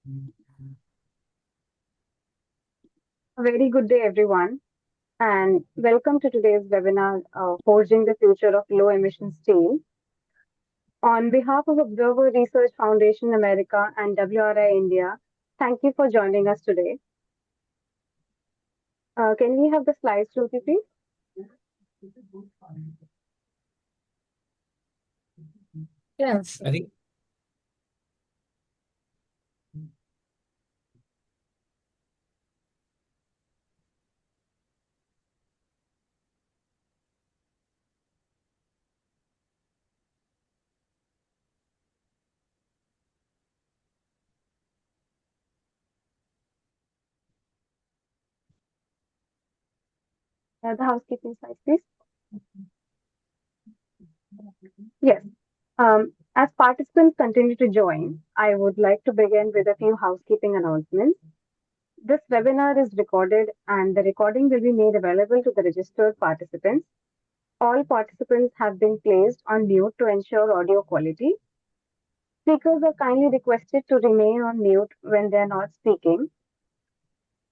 A very good day, everyone, and welcome to today's webinar, Forging the Future of Low Emission Steel. On behalf of Observer Research Foundation America and WRI India, thank you for joining us today. Can we have the slides, Shruti, please? Yes. I think The housekeeping slides, please. Yes. As participants continue to join, I would like to begin with a few housekeeping announcements. This webinar is recorded, and the recording will be made available to the registered participants. All participants have been placed on mute to ensure audio quality. Speakers are kindly requested to remain on mute when they are not speaking.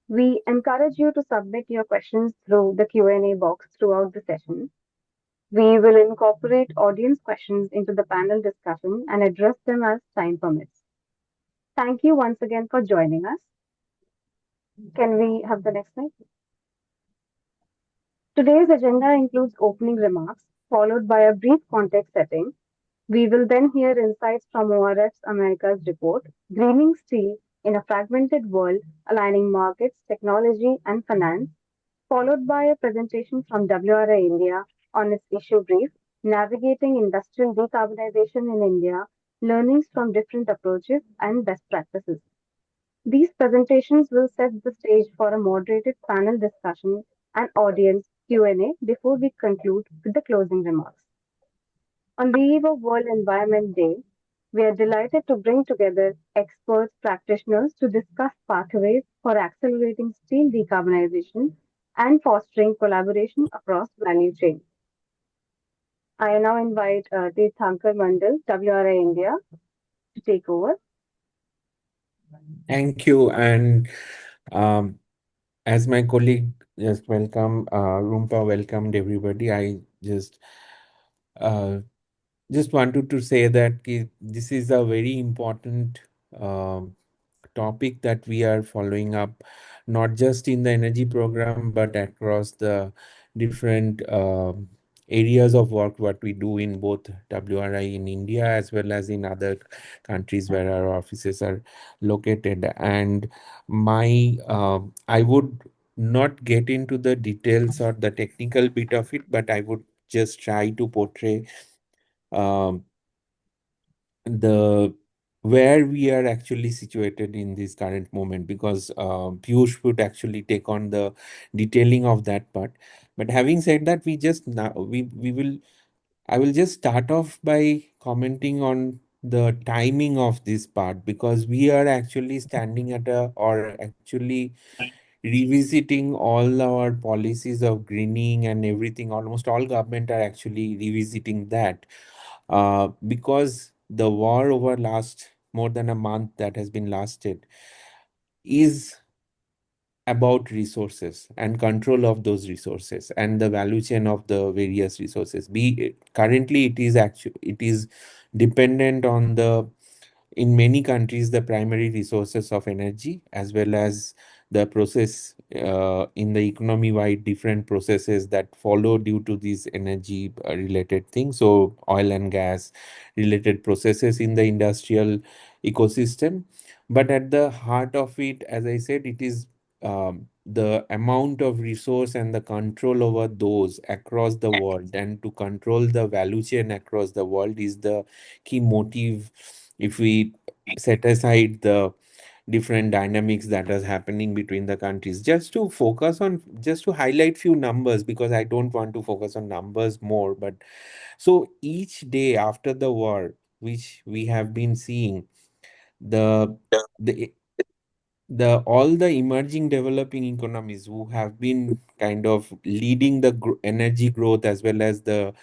We encourage you to submit your questions through the Q&A box throughout the session. We will incorporate audience questions into the panel discussion and address them as time permits. Thank you once again for joining us. Can we have the next slide? Today's agenda includes opening remarks, followed by a brief context setting. We will then hear insights from ORF's America's report, Greening Steel in a Fragmented World, Aligning Markets, Technology, and Finance, followed by a presentation from WRI India on its issue brief, Navigating Industrial Decarbonization in India, Learnings from Different Approaches and Best Practices. These presentations will set the stage for a moderated panel discussion and audience Q&A before we conclude with the closing remarks. On the eve of World Environment Day, we are delighted to bring together experts, practitioners to discuss pathways for accelerating steel decarbonization and fostering collaboration across value chains. I now invite Tirthankar Mandal, WRI India, to take over. Thank you. And um, as my colleague just Rumpa welcomed everybody. I uh, just wanted to say that this is a very important um topic that we are following up, not just in the energy program, but across the different areas of work what we do in both WRI in India as well as in other countries where our offices are located. And I would not get into the details or the technical bit of it, but I would just try to portray um, the where we are actually situated in this current moment, because Piyush would actually take on the detailing of that part. But having said that, we will I will just start off by commenting on the timing of this part, because we are actually standing at a or actually revisiting all our policies of greening and everything. Almost all government are actually revisiting that, because the war over last more than a month that has been lasted is about resources and control of those resources and the value chain of the various resources. Currently it is dependent on the in many countries the primary resources of energy, as well as the process in the economy wide different processes that follow due to these energy related things, so oil and gas related processes in the industrial ecosystem. But at the heart of it, as I said, it is the amount of resource and the control over those across the world, and to control the value chain across the world is the key motive. If we set aside the different dynamics that is happening between the countries, just to highlight few numbers, because I don't want to focus on numbers more. But so each day after the war, which we have been seeing, the the the all the emerging developing economies who have been kind of leading the energy growth, as well as the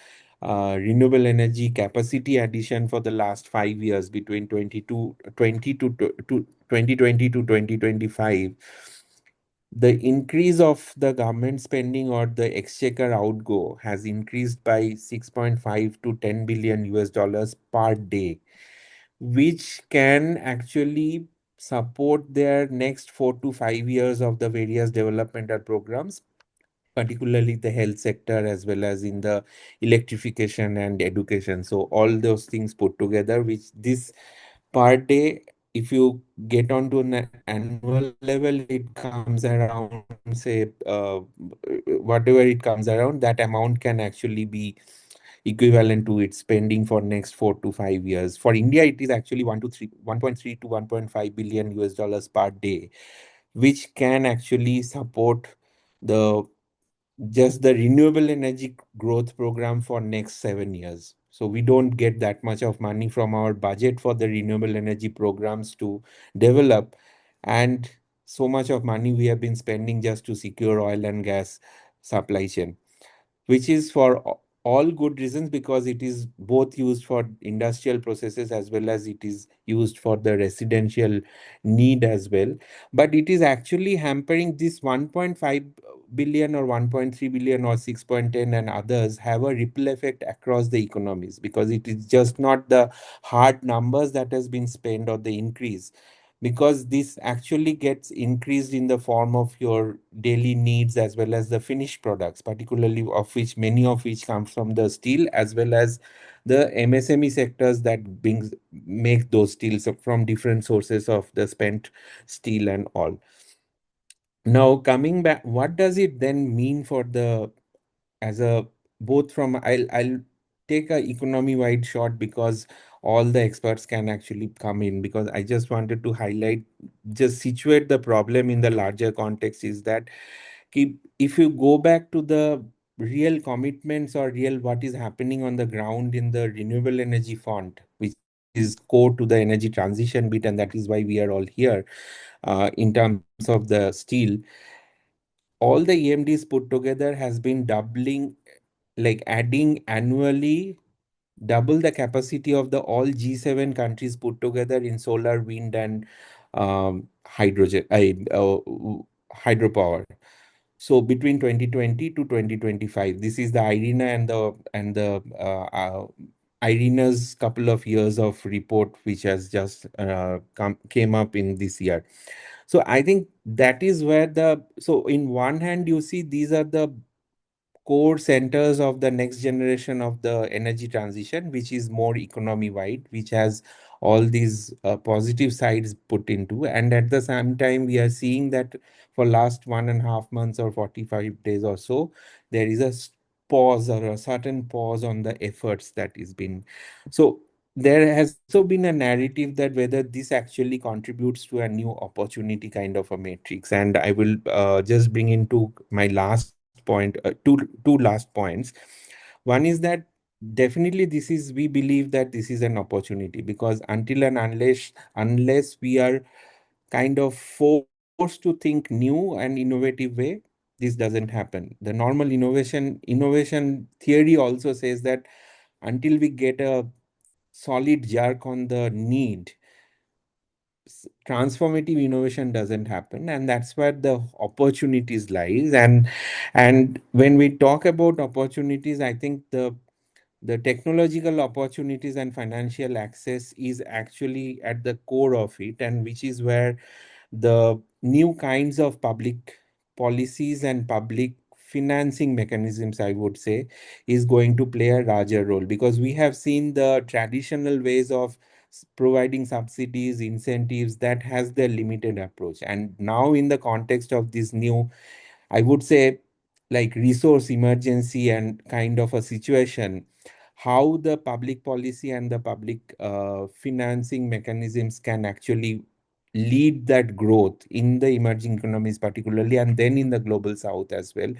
renewable energy capacity addition for the last 5 years between 2020 to 2025, the increase of the government spending or the exchequer outgo has increased by 6.5 to 10 billion US dollars per day, which can actually support their next 4 to 5 years of the various developmental programs, particularly the health sector as well as in the electrification and education. So all those things put together, which this per day, if you get onto an annual level, it comes around, say, whatever it comes around, that amount can actually be equivalent to its spending for next 4 to 5 years. For India, it is actually 1.3 to 1.5 billion US dollars per day, which can actually support the just the renewable energy growth program for next 7 years. So we don't get that much of money from our budget for the renewable energy programs to develop, and so much of money we have been spending just to secure oil and gas supply chain, which is for all good reasons, because it is both used for industrial processes as well as it is used for the residential need as well. But it is actually hampering this 1.5 billion or 1.3 billion or 6.10 and others have a ripple effect across the economies, because it is just not the hard numbers that has been spent or the increase, because this actually gets increased in the form of your daily needs as well as the finished products, particularly of which many of which comes from the steel as well as the MSME sectors that brings make those steels from different sources of the spent steel and all. Now coming back, what does it then mean for the as a both from I'll take a economy wide shot, because all the experts can actually come in, because I just wanted to highlight, just situate the problem in the larger context, is that if you go back to the real commitments or real what is happening on the ground in the renewable energy fund, which is core to the energy transition bit, and that is why we are all here, in terms of the steel, all the EMDs put together has been doubling, like adding annually double the capacity of the all G7 countries put together in solar, wind, and hydrogen, hydropower. So between 2020 to 2025, this is the IRENA and the IRENA's couple of years of report, which has just came up in this year. So I think that is where so in one hand you see these are the core centers of the next generation of the energy transition, which is more economy wide, which has all these positive sides put into. And at the same time, we are seeing that for last 1.5 months or 45 days or so, there is pause or a certain pause on the efforts that is been. So there has also been a narrative that whether this actually contributes to a new opportunity kind of a matrix. And I will just bring into my last point, two last points. One is that definitely this is, we believe that this is an opportunity, because until and unless we are kind of forced to think new and innovative way, this doesn't happen. The normal innovation theory also says that until we get a solid jerk on the need, transformative innovation doesn't happen, and that's where the opportunities lies. And when we talk about opportunities, I think the technological opportunities and financial access is actually at the core of it, and which is where the new kinds of public policies and public financing mechanisms, I would say, is going to play a larger role, because we have seen the traditional ways of providing subsidies, incentives, that has their limited approach. And now in the context of this new, I would say, like resource emergency and kind of a situation, how the public policy and the public financing mechanisms can actually lead that growth in the emerging economies particularly, and then in the global south as well.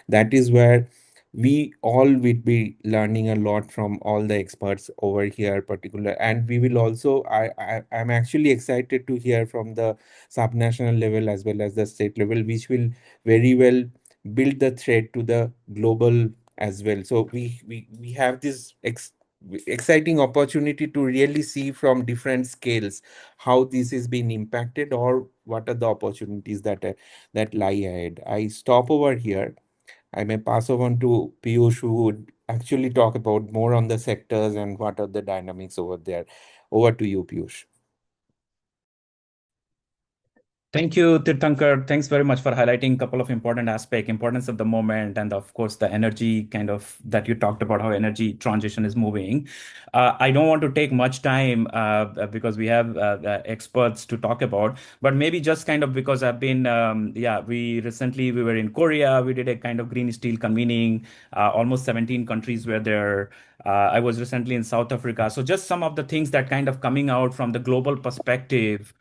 That is where we all will be learning a lot from all the experts over here particular, and we will also, I'm actually excited to hear from the subnational level as well as the state level, which will very well build the thread to the global as well. So we have this exciting opportunity to really see from different scales how this is being impacted, or what are the opportunities that lie ahead. I stop over here. I may pass on to Piyush, who would actually talk about more on the sectors and what are the dynamics over there. Over to you, Piyush. Thank you, Tirthankar. Thanks very much for highlighting a couple of important aspects, importance of the moment, and of course the energy kind of that you talked about, how energy transition is moving. I don't want to take much time because we have experts to talk about, but maybe just kind of because I've been, we were in Korea, we did a kind of green steel convening, almost 17 countries were there. I was recently in South Africa. So just some of the things that kind of coming out from the global perspective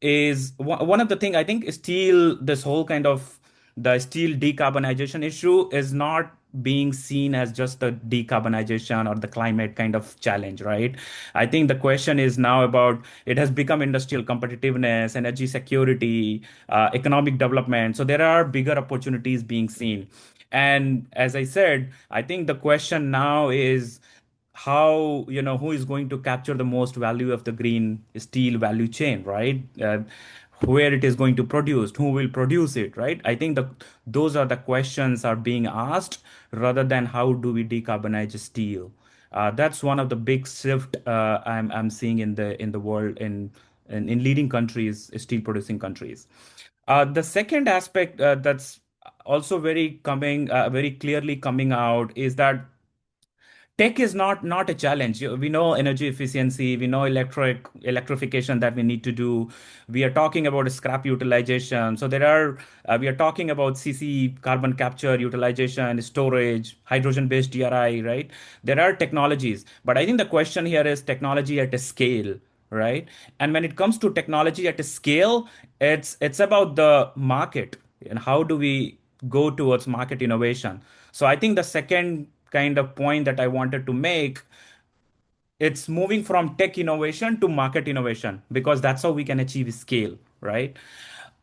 is one of the thing I think steel, this whole kind of the steel decarbonization issue is not being seen as just the decarbonization or the climate kind of challenge, right? I think the question is now about it has become industrial competitiveness, energy security, economic development. So there are bigger opportunities being seen. And as I said, I think the question now is how, who is going to capture the most value of the green steel value chain, right? Where it is going to produce, who will produce it, right? I think those are the questions are being asked rather than how do we decarbonize steel. That's one of the big shift I'm seeing in the world in leading countries, steel producing countries. The second aspect that's also very clearly coming out is that tech is not a challenge. We know energy efficiency, we know electrification that we need to do. We are talking about scrap utilization. So there are we are talking about CC, carbon capture, utilization, storage, hydrogen based DRI, right? There are technologies, but I think the question here is technology at a scale, right? And when it comes to technology at a scale, it's about the market and how do we go towards market innovation. So I think the second kind of point that I wanted to make, it's moving from tech innovation to market innovation because that's how we can achieve scale, right?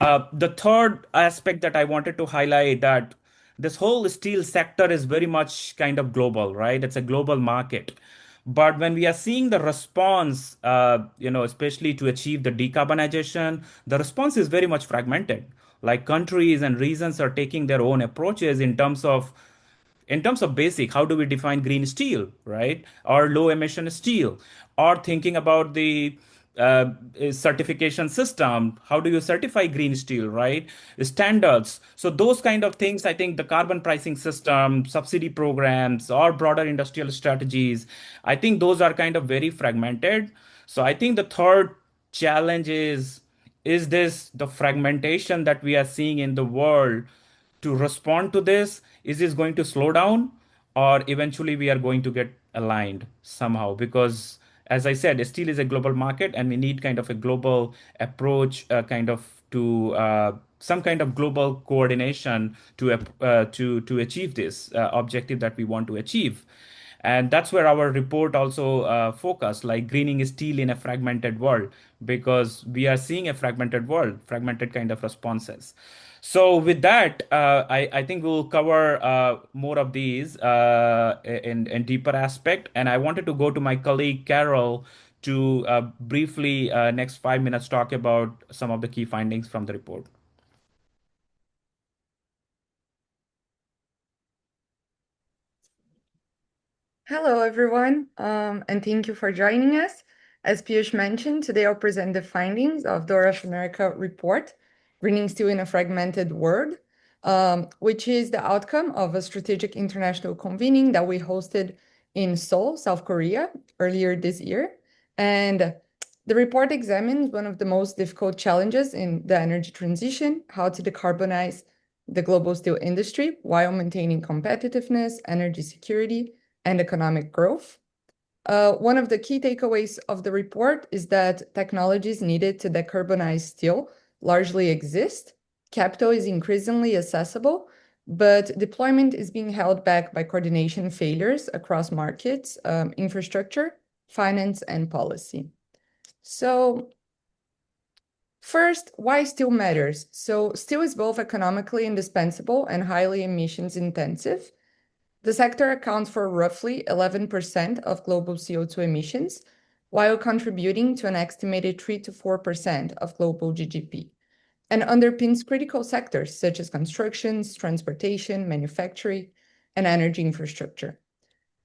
The third aspect that I wanted to highlight that this whole steel sector is very much kind of global, right? It's a global market. But when we are seeing the response, especially to achieve the decarbonization, the response is very much fragmented. Like countries and regions are taking their own approaches in terms of basic, how do we define green steel, right? Or low emission steel, or thinking about the certification system. How do you certify green steel, right? Standards. So those kind of things, I think the carbon pricing system, subsidy programs, or broader industrial strategies, I think those are kind of very fragmented. So I think the third challenge is this the fragmentation that we are seeing in the world to respond to this? Is this going to slow down, or eventually we are going to get aligned somehow? Because as I said, steel is a global market and we need kind of a global approach, kind of to some kind of global coordination to achieve this objective that we want to achieve. And that's where our report also focused, like greening steel in a fragmented world, because we are seeing a fragmented world, fragmented kind of responses. So with that, I think we'll cover more of these in deeper aspect. And I wanted to go to my colleague Carol to briefly next 5 minutes talk about some of the key findings from the report. Hello, everyone, and thank you for joining us. As Piyush mentioned, today I'll present the findings of the WRI America report, Greening Steel in a Fragmented World, which is the outcome of a strategic international convening that we hosted in Seoul, South Korea, earlier this year. And the report examines one of the most difficult challenges in the energy transition, how to decarbonize the global steel industry while maintaining competitiveness, energy security, and economic growth. One of the key takeaways of the report is that technologies needed to decarbonize steel largely exist. Capital is increasingly accessible, but deployment is being held back by coordination failures across markets, infrastructure, finance, and policy. So first, why steel matters? So steel is both economically indispensable and highly emissions intensive. The sector accounts for roughly 11% of global CO2 emissions, while contributing to an estimated 3 to 4% of global GDP, and underpins critical sectors such as construction, transportation, manufacturing, and energy infrastructure.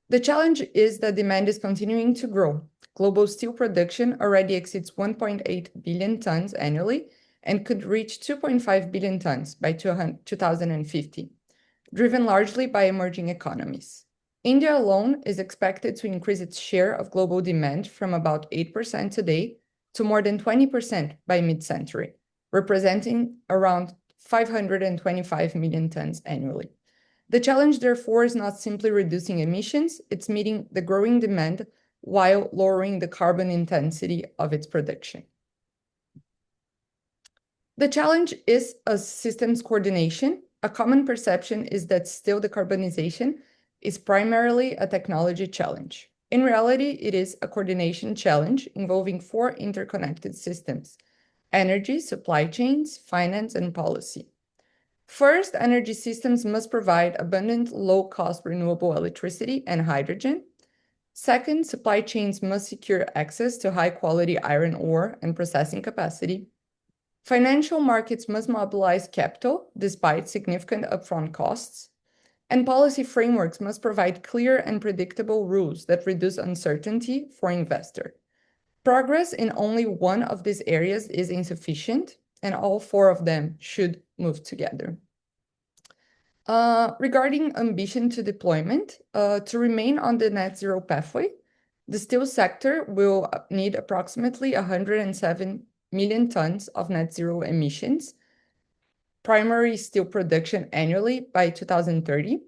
The challenge is that demand is continuing to grow. Global steel production already exceeds 1.8 billion tons annually and could reach 2.5 billion tons by 2050, driven largely by emerging economies. India alone is expected to increase its share of global demand from about 8% today to more than 20% by mid-century, representing around 525 million tons annually. The challenge, therefore, is not simply reducing emissions, it's meeting the growing demand while lowering the carbon intensity of its production. The challenge is a systems coordination. A common perception is that steel decarbonization is primarily a technology challenge. In reality, it is a coordination challenge involving 4 interconnected systems: energy, supply chains, finance, and policy. First, energy systems must provide abundant, low-cost renewable electricity and hydrogen. Second, supply chains must secure access to high-quality iron ore and processing capacity. Financial markets must mobilize capital despite significant upfront costs. And policy frameworks must provide clear and predictable rules that reduce uncertainty for investors. Progress in only one of these areas is insufficient, and all 4 of them should move together. Regarding ambition to deployment, to remain on the net zero pathway, the steel sector will need approximately 107 million tons of net zero emissions, primary steel production annually by 2030,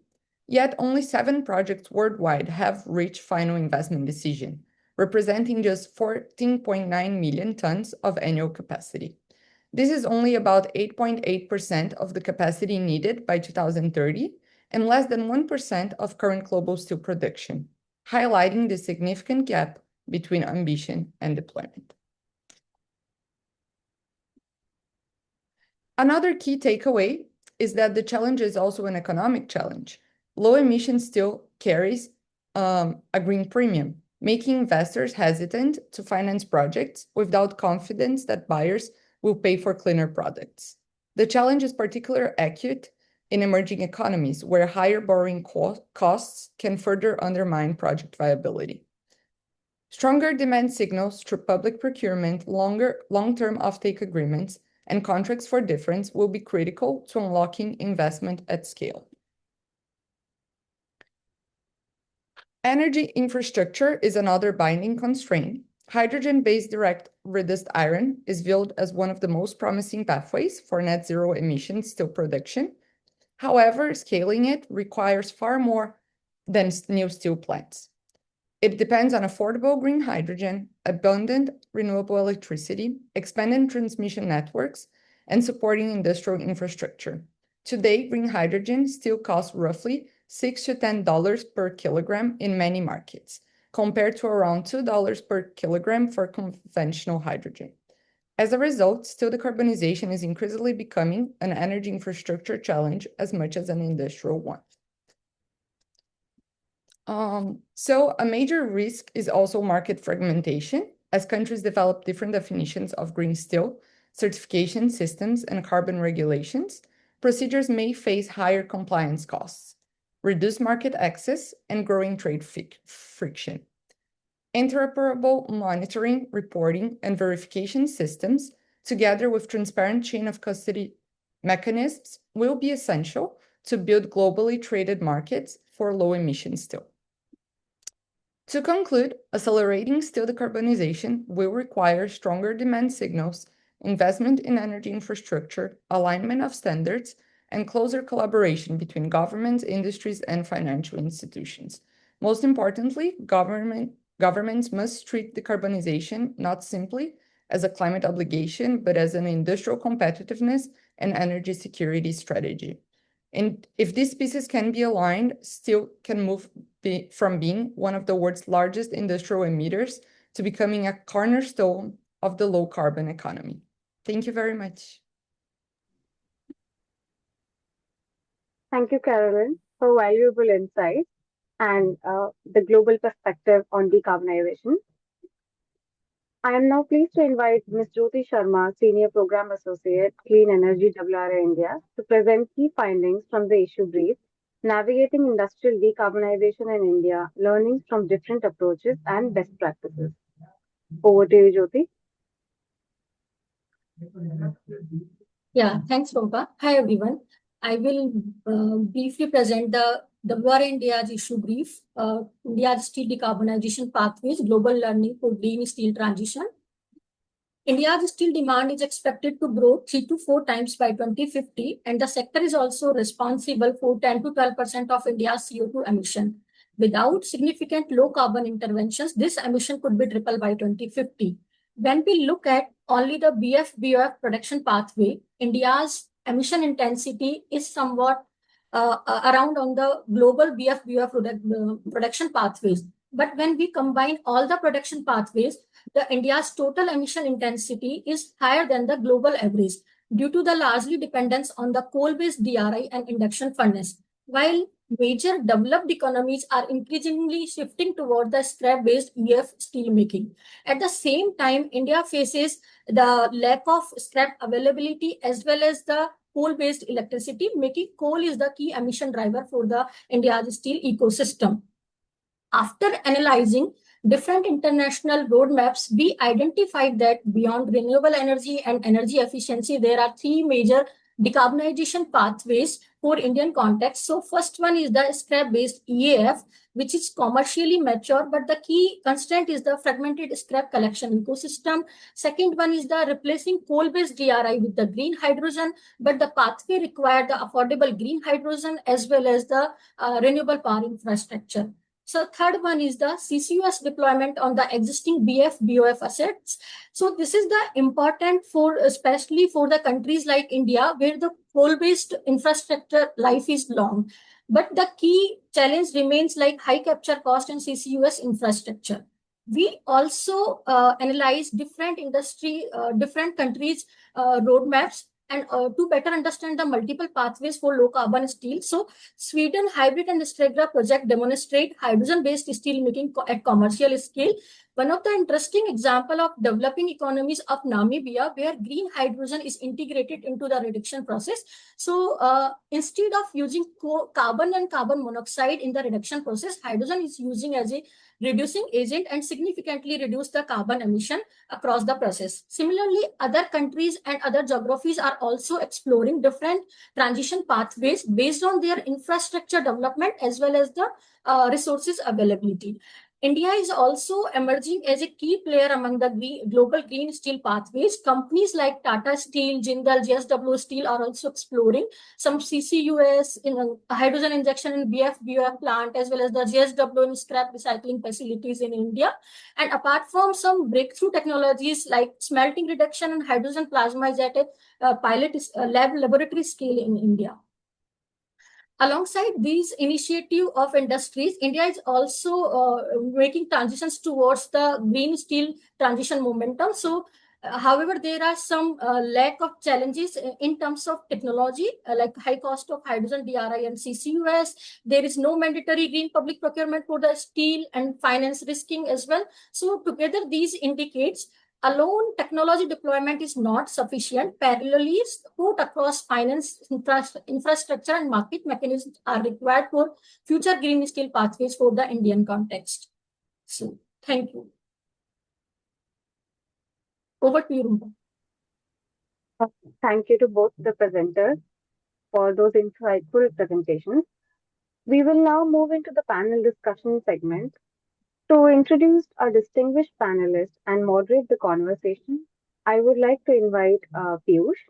yet only 7 projects worldwide have reached final investment decision, representing just 14.9 million tons of annual capacity. This is only about 8.8% of the capacity needed by 2030 and less than 1% of current global steel production, highlighting the significant gap between ambition and deployment. Another key takeaway is that the challenge is also an economic challenge. Low emission steel carries a green premium, making investors hesitant to finance projects without confidence that buyers will pay for cleaner products. The challenge is particularly acute in emerging economies where higher borrowing costs can further undermine project viability. Stronger demand signals through public procurement, long-term offtake agreements, and contracts for difference will be critical to unlocking investment at scale. Energy infrastructure is another binding constraint. Hydrogen-based direct reduced iron is viewed as one of the most promising pathways for net zero emissions steel production. However, scaling it requires far more than new steel plants. It depends on affordable green hydrogen, abundant renewable electricity, expanded transmission networks, and supporting industrial infrastructure. Today, green hydrogen still costs roughly $6 to $10 per kilogram in many markets, compared to around $2 per kilogram for conventional hydrogen. As a result, steel decarbonization is increasingly becoming an energy infrastructure challenge as much as an industrial one. So a major risk is also market fragmentation. As countries develop different definitions of green steel, certification systems, and carbon regulations, procedures may face higher compliance costs, reduced market access, and growing trade friction. Interoperable monitoring, reporting, and verification systems, together with transparent chain of custody mechanisms, will be essential to build globally traded markets for low-emission steel. To conclude, accelerating steel decarbonization will require stronger demand signals, investment in energy infrastructure, alignment of standards, and closer collaboration between governments, industries, and financial institutions. Most importantly, governments must treat decarbonization not simply as a climate obligation, but as an industrial competitiveness and energy security strategy. And if these pieces can be aligned, steel can move from being one of the world's largest industrial emitters to becoming a cornerstone of the low-carbon economy. Thank you very much. Thank you, Carolyn. for valuable insights and the global perspective on decarbonization. I am now pleased to invite Ms. Jyoti Sharma, Senior Program Associate, Clean Energy WRI India, to present key findings from the issue brief, Navigating Industrial Decarbonization in India, Learnings from Different Approaches and Best Practices. Over to you, Jyoti. Yeah, thanks, Rompa. Hi, everyone. I will briefly present the WRI India's issue brief, India's Steel Decarbonization Pathways, Global Learning for Green Steel Transition. India's steel demand is expected to grow 3 to 4 times by 2050, and the sector is also responsible for 10 to 12% of India's CO2 emission. Without significant low carbon interventions, this emission could be tripled by 2050. When we look at only the BF-BOF production pathway, India's emission intensity is somewhat around on the global BF-BOF production pathways. But when we combine all the production pathways, the India's total emission intensity is higher than the global average due to the largely dependence on the coal-based DRI and induction furnace. While major developed economies are increasingly shifting toward the scrap-based EF steelmaking. At the same time, India faces the lack of scrap availability as well as the coal-based electricity, making coal is the key emission driver for the India's steel ecosystem. After analyzing different international roadmaps, we identified that beyond renewable energy and energy efficiency, there are 3 major decarbonization pathways for Indian context. So first one is the scrap-based EAF, which is commercially mature, but the key constraint is the fragmented scrap collection ecosystem. Second one is the replacing coal-based DRI with the green hydrogen, but the pathway required the affordable green hydrogen as well as the renewable power infrastructure. So third one is the CCUS deployment on the existing BF-BOF assets. So this is the important for, especially for the countries like India, where the coal-based infrastructure life is long. But the key challenge remains like high capture cost and CCUS infrastructure. We also analyze different different countries' roadmaps and to better understand the multiple pathways for low carbon steel. So Sweden Hybrid and Stegra project demonstrate hydrogen-based steel making at commercial scale. One of the interesting example of developing economies of Namibia, where green hydrogen is integrated into the reduction process. So instead of using carbon and carbon monoxide in the reduction process, hydrogen is using as a reducing agent and significantly reduce the carbon emission across the process. Similarly, other countries and other geographies are also exploring different transition pathways based on their infrastructure development as well as the resources availability. India is also emerging as a key player among the global green steel pathways. Companies like Tata Steel, Jindal, JSW Steel are also exploring some CCUS in hydrogen injection in BF-BOF plant as well as the JSW in scrap recycling facilities in India. And apart from some breakthrough technologies like smelting reduction and hydrogen plasma is at a pilot laboratory scale in India. Alongside these initiatives of industries, India is also making transitions towards the green steel transition momentum. So, however, there are some lack of challenges in terms of technology, like high cost of hydrogen, DRI, and CCUS. There is no mandatory green public procurement for the steel and finance risking as well. So, together, these indicates alone technology deployment is not sufficient. Parallelly, support across finance, infrastructure, and market mechanisms are required for future green steel pathways for the Indian context. So, thank you. Over to you, Rumpa. Thank you to both the presenters for those insightful presentations. We will now move into the panel discussion segment. To introduce our distinguished panelists and moderate the conversation, I would like to invite Piyush.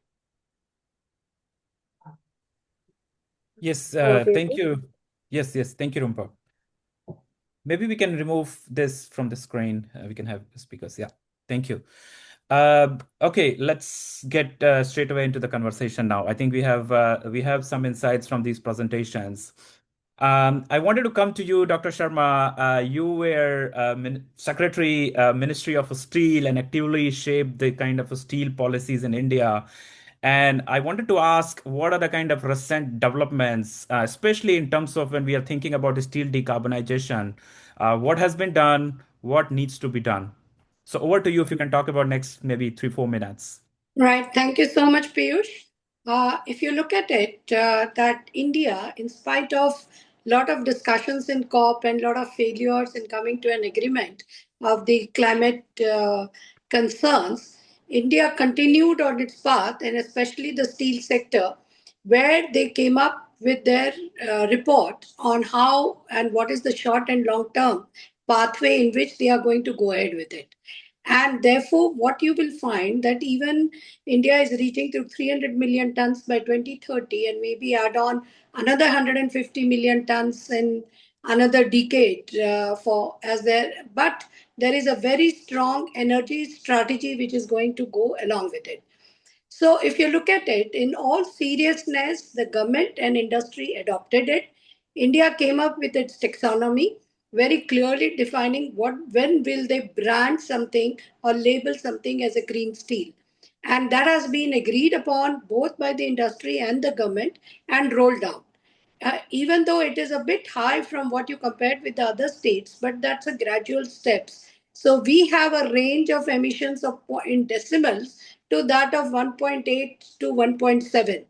Yes, Over to thank Piyush. you. Yes, thank you, Rumpa. Maybe we can remove this from the screen. We can have speakers. Yeah, thank you. Okay, let's get straight away into the conversation now. I think we have some insights from these presentations. I wanted to come to you, Dr. Sharma. You were Secretary, Ministry of Steel, and actively shaped the kind of steel policies in India. And I wanted to ask, what are the kind of recent developments, especially in terms of when we are thinking about steel decarbonization? What has been done? What needs to be done? So over to you if you can talk about next maybe 3-4 minutes. Right. Thank you so much, Piyush. If you look at it, that India, in spite of lot of discussions in COP and lot of failures in coming to an agreement of the climate concerns, India continued on its path, and especially the steel sector, where they came up with their report on how and what is the short and long term pathway in which they are going to go ahead with it. And therefore, what you will find that even India is reaching to 300 million tons by 2030, and maybe add on another 150 million tons in another decade for as there. But there is a very strong energy strategy which is going to go along with it. So, if you look at it in all seriousness, the government and industry adopted it. India came up with its taxonomy, very clearly defining when will they brand something or label something as a green steel. And that has been agreed upon both by the industry and the government and rolled out. Even though it is a bit high from what you compared with the other states, but that's a gradual steps. So we have a range of emissions of in decimals to that of 1.8 to 1.7.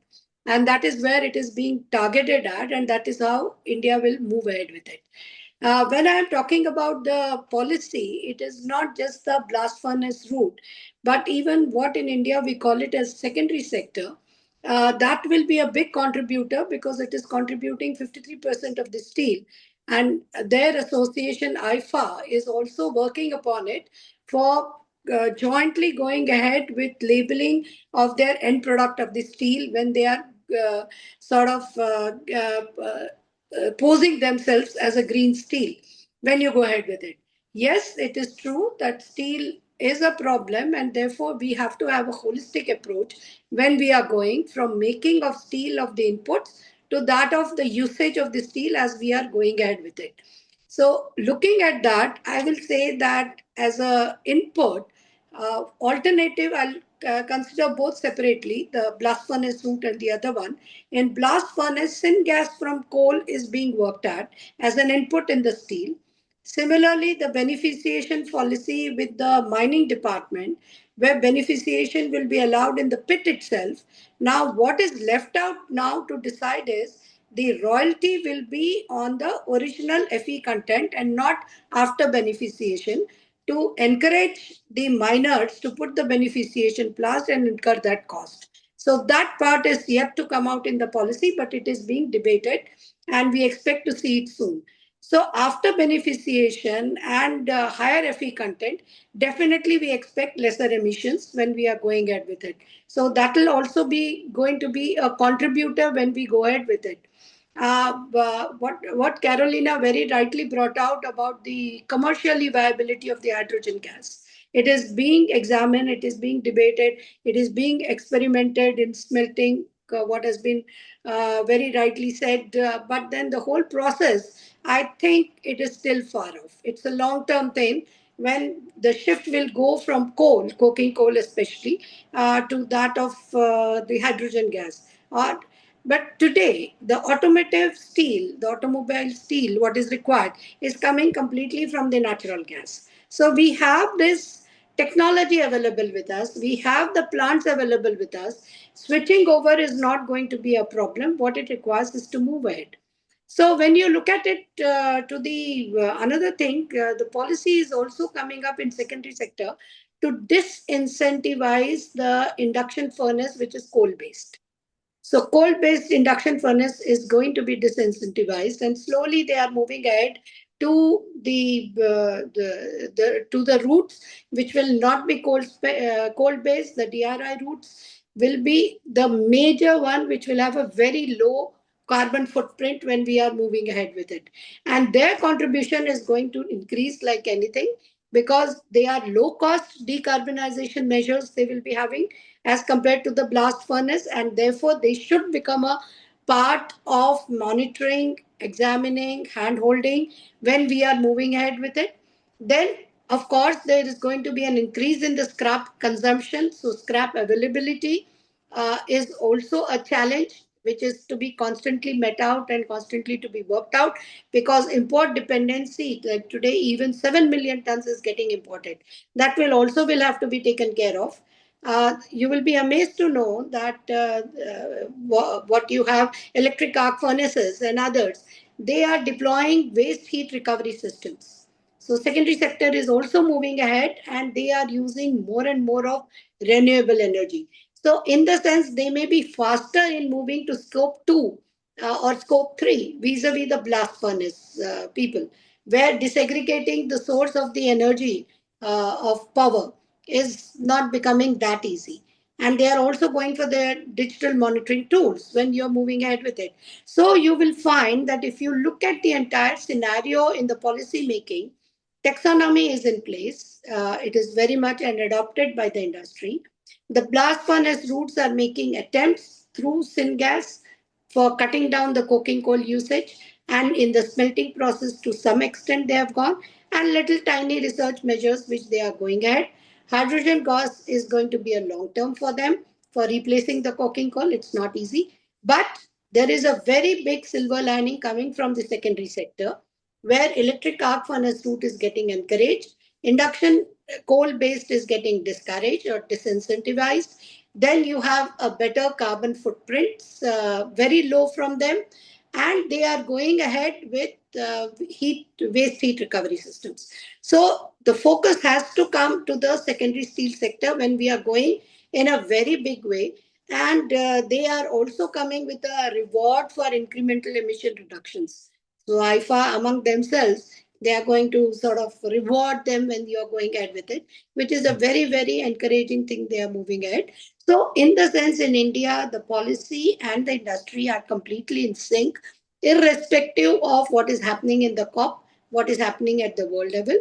And that is where it is being targeted at, and that is how India will move ahead with it. When I am talking about the policy, it is not just the blast furnace route, but even what in India we call it as secondary sector. That will be a big contributor because it is contributing 53% of the steel. And their association, IFA, is also working upon it for jointly going ahead with labeling of their end product of the steel when they are sort of posing themselves as a green steel when you go ahead with it. Yes, it is true that steel is a problem, and therefore we have to have a holistic approach when we are going from making of steel of the inputs to that of the usage of the steel as we are going ahead with it. So looking at that, I will say that as a input, alternative, I'll consider both separately, the blast furnace route and the other one. In blast furnace, syngas from coal is being worked at as an input in the steel. Similarly, the beneficiation policy with the mining department, where beneficiation will be allowed in the pit itself. Now, what is left out now to decide is the royalty will be on the original Fe content and not after beneficiation, to encourage the miners to put the beneficiation plus and incur that cost. So that part is yet to come out in the policy, but it is being debated and we expect to see it soon. So after beneficiation and higher Fe content, definitely we expect lesser emissions when we are going ahead with it. So that will also be going to be a contributor when we go ahead with it. What Carolina very rightly brought out about the commercially viability of the hydrogen gas. It is being examined, it is being debated, it is being experimented in smelting, what has been very rightly said. But then the whole process, I think it is still far off. It's a long-term thing when the shift will go from coal, coking coal especially, to that of the hydrogen gas. But today, the automotive steel, the automobile steel, what is required is coming completely from the natural gas. So we have this technology available with us. We have the plants available with us. Switching over is not going to be a problem. What it requires is to move ahead. So when you look at it to the another thing, the policy is also coming up in secondary sector to disincentivize the induction furnace, which is coal based. So coal-based induction furnace is going to be disincentivized, and slowly they are moving ahead to the routes which will not be coal-based. The DRI routes will be the major one, which will have a very low carbon footprint when we are moving ahead with it, and their contribution is going to increase like anything because they are low-cost decarbonization measures they will be having as compared to the blast furnace, and therefore they should become a part of monitoring, examining, hand holding when we are moving ahead with it. Then of course there is going to be an increase in the scrap consumption, so scrap availability is also a challenge which is to be constantly met out and constantly to be worked out, because import dependency, like today even 7 million tons is getting imported, that will have to be taken care of. You will be amazed to know that what you have, electric arc furnaces and others, they are deploying waste heat recovery systems. So secondary sector is also moving ahead and they are using more and more of renewable energy. So in the sense, they may be faster in moving to scope 2 or scope 3 vis-a-vis the blast furnace people, where disaggregating the source of the energy of power is not becoming that easy. And they are also going for their digital monitoring tools when you're moving ahead with it. So you will find that if you look at the entire scenario in the policy making, taxonomy is in place. It is very much and adopted by the industry. The blast furnace routes are making attempts through syngas for cutting down the coking coal usage, and in the smelting process to some extent they have gone, and little tiny research measures which they are going ahead. Hydrogen gas is going to be a long term for them for replacing the coking coal. It's not easy, but there is a very big silver lining coming from the secondary sector, where electric arc furnace route is getting encouraged, induction coal based is getting discouraged or disincentivized. Then you have a better carbon footprints, very low from them, and they are going ahead with waste heat recovery systems. So the focus has to come to the secondary steel sector when we are going in a very big way. And they are also coming with a reward for incremental emission reductions. So IFA among themselves, they are going to sort of reward them when you are going ahead with it, which is a very, very encouraging thing they are moving ahead. So in the sense, in India, the policy and the industry are completely in sync, irrespective of what is happening in the COP, what is happening at the world level.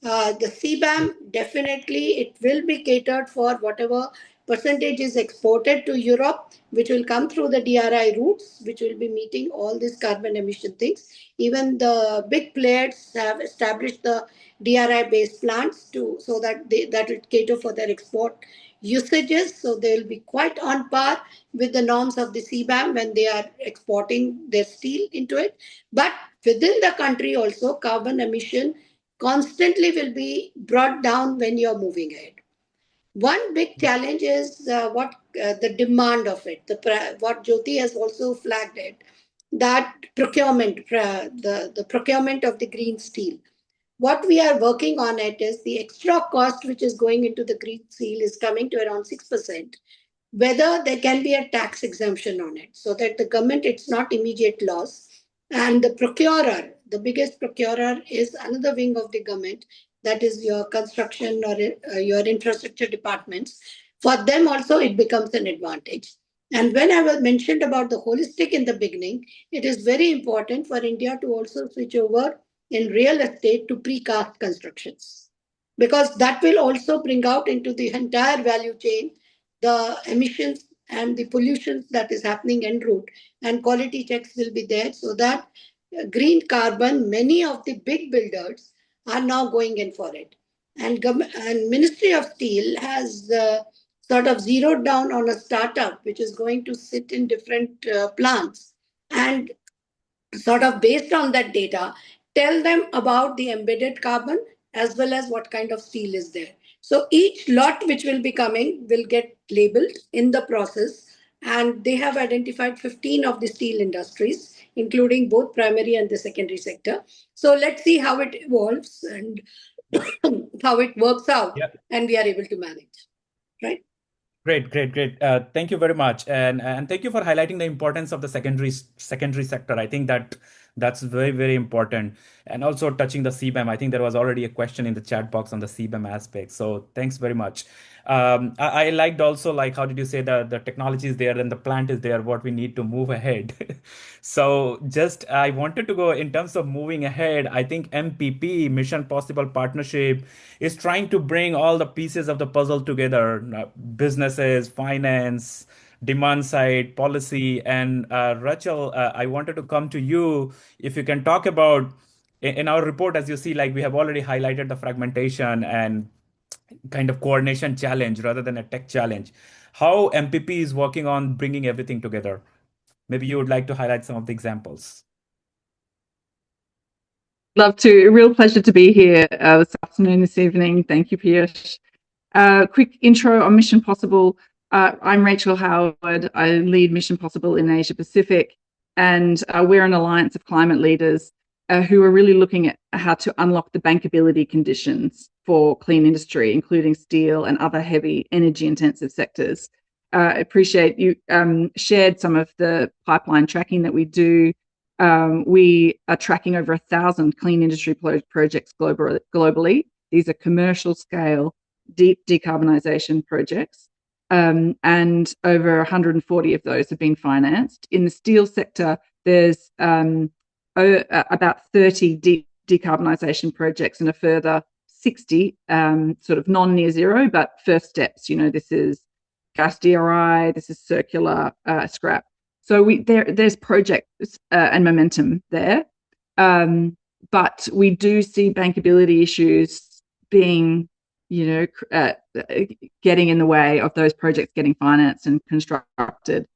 The CBAM, definitely it will be catered for whatever percentage is exported to Europe, which will come through the DRI routes, which will be meeting all these carbon emission things. Even the big players have established the DRI based plants to so that that will cater for their export usages. So they will be quite on par with the norms of the CBAM when they are exporting their steel into it. But within the country also, carbon emission constantly will be brought down when you're moving ahead. One big challenge is what the demand of it. What Jyoti has also flagged it, that procurement, the procurement of the green steel. What we are working on it is the extra cost which is going into the green steel is coming to around 6%. Whether there can be a tax exemption on it so that the government, it's not immediate loss. And the procurer, the biggest procurer is another wing of the government, that is your construction or your infrastructure departments. For them also, it becomes an advantage. And when I was mentioned about the holistic in the beginning, it is very important for India to also switch over in real estate to precast constructions, because that will also bring out into the entire value chain the emissions and the pollution that is happening en route, and quality checks will be there so that green carbon, many of the big builders are now going in for it. And Ministry of Steel has sort of zeroed down on a startup which is going to sit in different plants and sort of based on that data, tell them about the embedded carbon as well as what kind of steel is there. So each lot which will be coming will get labeled in the process, and they have identified 15 of the steel industries, including both primary and the secondary sector. So let's see how it evolves and how it works out, Yeah. and we are able to manage, right? Great, great, great. Thank you very much, and thank you for highlighting the importance of the secondary sector. I think that's very, very important, and also touching the CBAM. I think there was already a question in the chat box on the CBAM aspect. So thanks very much. I liked also, like, how did you say the technology is there and the plant is there, what we need to move ahead. So just I wanted to go in terms of moving ahead. I think MPP, Mission Possible Partnership, is trying to bring all the pieces of the puzzle together, businesses, finance, demand side, policy. And Rachel, I wanted to come to you if you can talk about in our report, as you see, like we have already highlighted the fragmentation kind of coordination challenge rather than a tech challenge. How MPP is working on bringing everything together? Maybe you would like to highlight some of the examples. Love to. A real pleasure to be here this afternoon, this evening. Thank you, Piyush. Quick intro on Mission Possible. I'm Rachel Howard. I lead Mission Possible in Asia Pacific, and we're an alliance of climate leaders who are really looking at how to unlock the bankability conditions for clean industry, including steel and other heavy energy-intensive sectors. I appreciate you shared some of the pipeline tracking that we do. We are tracking over 1,000 clean industry projects globally. These are commercial scale, deep decarbonization projects, and over 140 of those have been financed. In the steel sector, there's about 30 deep decarbonization projects and a further 60 sort of non-near zero, but first steps. This is gas DRI, this is circular scrap. So there's projects and momentum there, but we do see bankability issues being, getting in the way of those projects getting financed and constructed.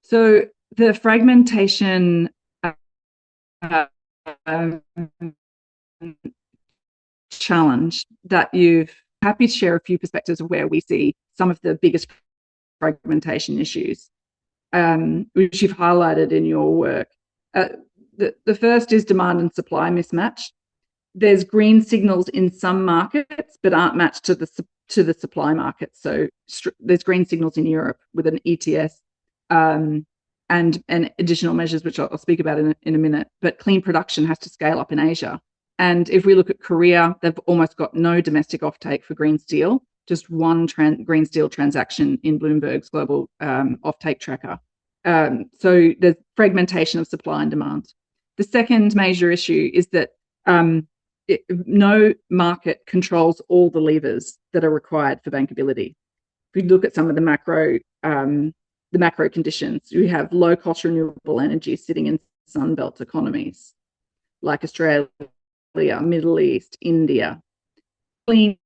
So the fragmentation challenge that you've happy to share a few perspectives of where we see some of the biggest fragmentation issues, which you've highlighted in your work. The first is demand and supply mismatch. There's green signals in some markets, but aren't matched to the supply market. So there's green signals in Europe with an ETS and additional measures, which I'll speak about in a minute. But clean production has to scale up in Asia. And if we look at Korea, they've almost got no domestic offtake for green steel, just one green steel transaction in Bloomberg's global offtake tracker. So there's fragmentation of supply and demand. The second major issue is that no market controls all the levers that are required for bankability. If we look at some of the macro conditions, we have low-cost renewable energy sitting in Sunbelt economies like Australia, Middle East, India. Clean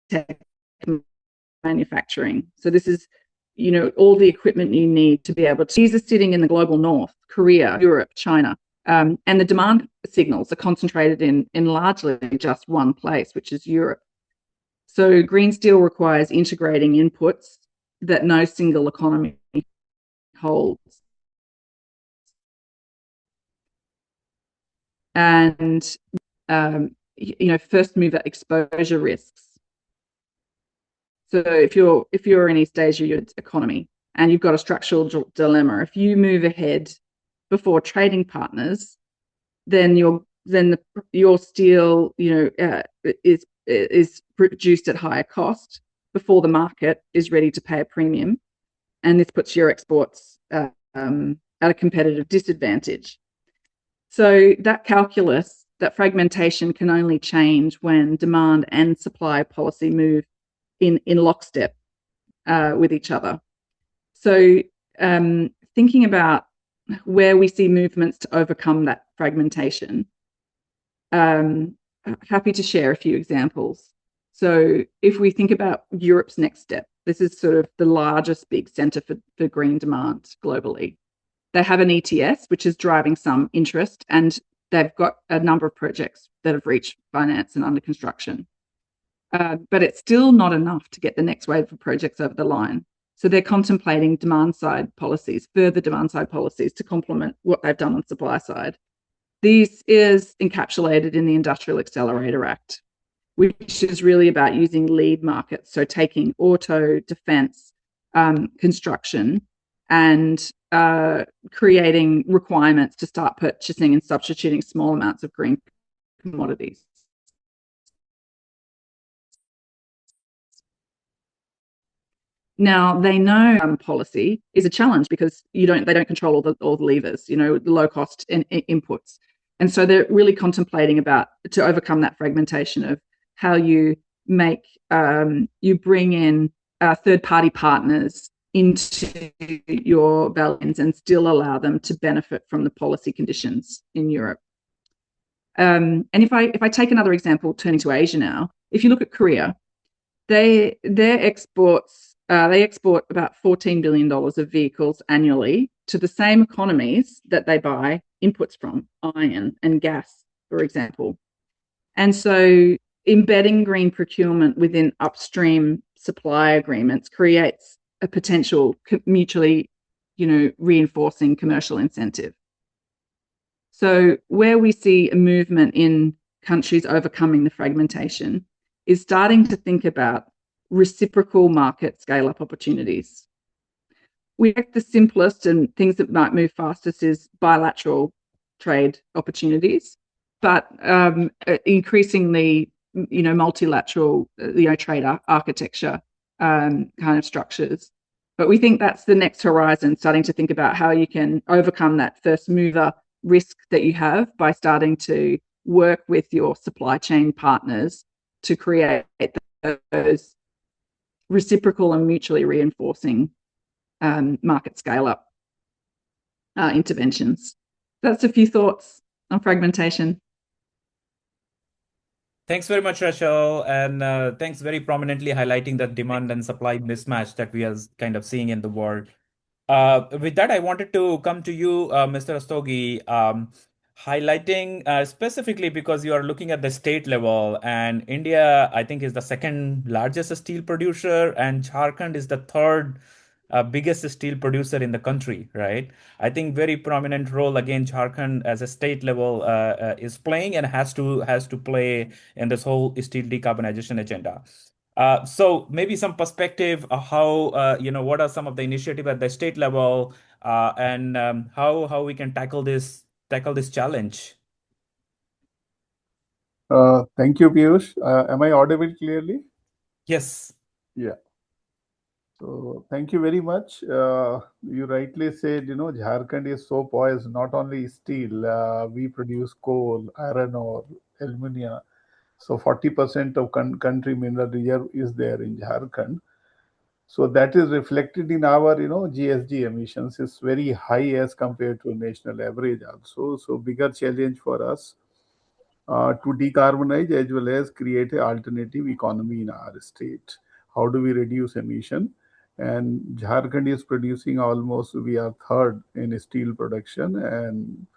tech manufacturing. So this is, all the equipment you need to be able to. These are sitting in the global north, Korea, Europe, China. And the demand signals are concentrated in largely just one place, which is Europe. So green steel requires integrating inputs that no single economy holds. And, first mover exposure risks. So if you're in East Asia economy and you've got a structural dilemma, if you move ahead before trading partners, then your steel, is produced at higher cost before the market is ready to pay a premium, and this puts your exports at a competitive disadvantage. So that calculus, that fragmentation, can only change when demand and supply policy move in lockstep with each other. So thinking about where we see movements to overcome that fragmentation, happy to share a few examples. So if we think about Europe's next step, this is sort of the largest big centre for green demand globally. They have an ETS, which is driving some interest, and they've got a number of projects that have reached finance and under construction. But it's still not enough to get the next wave of projects over the line. So they're contemplating demand-side policies, further demand-side policies to complement what they've done on supply side. This is encapsulated in the Industrial Accelerator Act, which is really about using lead markets, so taking auto, defence, construction, and creating requirements to start purchasing and substituting small amounts of green commodities. Now, they know policy is a challenge because they don't control all the levers, the low cost inputs. And so they're really contemplating to overcome that fragmentation of how you make, you bring in third-party partners into your values and still allow them to benefit from the policy conditions in Europe. And if I take another example, turning to Asia now, if you look at Korea, they export about $14 billion of vehicles annually to the same economies that they buy inputs from, iron and gas, for example. And so embedding green procurement within upstream supply agreements creates a potential mutually, reinforcing commercial incentive. So where we see a movement in countries overcoming the fragmentation is starting to think about reciprocal market scale-up opportunities. We think the simplest and things that might move fastest is bilateral trade opportunities, but increasingly, multilateral, trade architecture kind of structures. But we think that's the next horizon, starting to think about how you can overcome that first mover risk that you have by starting to work with your supply chain partners to create those reciprocal and mutually reinforcing market scale-up interventions. That's a few thoughts on fragmentation. Thanks very much, Rachel, and thanks very prominently highlighting the demand and supply mismatch that we are kind of seeing in the world. With that, I wanted to come to you, Mr. Rastogi, highlighting specifically because you are looking at the state level, and India, I think, is the second largest steel producer, and Jharkhand is the third biggest steel producer in the country, right? I think very prominent role again Jharkhand as a state level is playing and has to play in this whole steel decarbonization agenda. So maybe some perspective of how what are some of the initiatives at the state level and how we can tackle this challenge. Thank you, Piyush. Am I audible clearly? Yes. Yeah. So thank you very much. You rightly said, Jharkhand is so poised, not only steel, we produce coal, iron ore, alumina. So 40% of country mineral reserve is there in Jharkhand. So that is reflected in our, GSG emissions is very high as compared to national average also. So bigger challenge for us to decarbonize as well as create an alternative economy in our state. How do we reduce emission? And Jharkhand is producing almost, we are third in steel production. And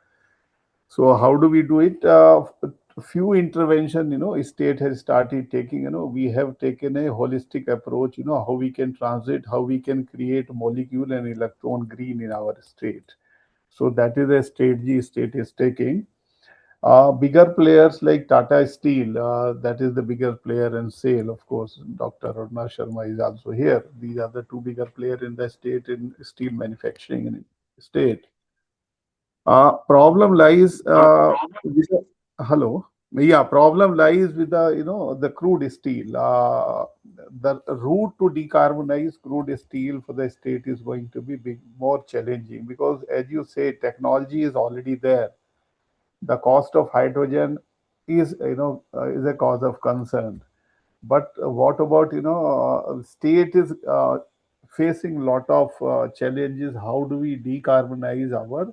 so how do we do it? A few intervention, state has started taking, we have taken a holistic approach, how we can transit, how we can create molecule and electron green in our state. So that is a strategy state is taking. Bigger players like Tata Steel, that is the bigger player in SAIL, of course. Dr. Aruna Sharma is also here. These are the two bigger players in the state in steel manufacturing in state. Problem lies with the, hello. Yeah, problem lies with the crude steel. The route to decarbonize crude steel for the state is going to be more challenging because, as you say, technology is already there. The cost of hydrogen is is a cause of concern, but what about state is facing lot of challenges. How do we decarbonize our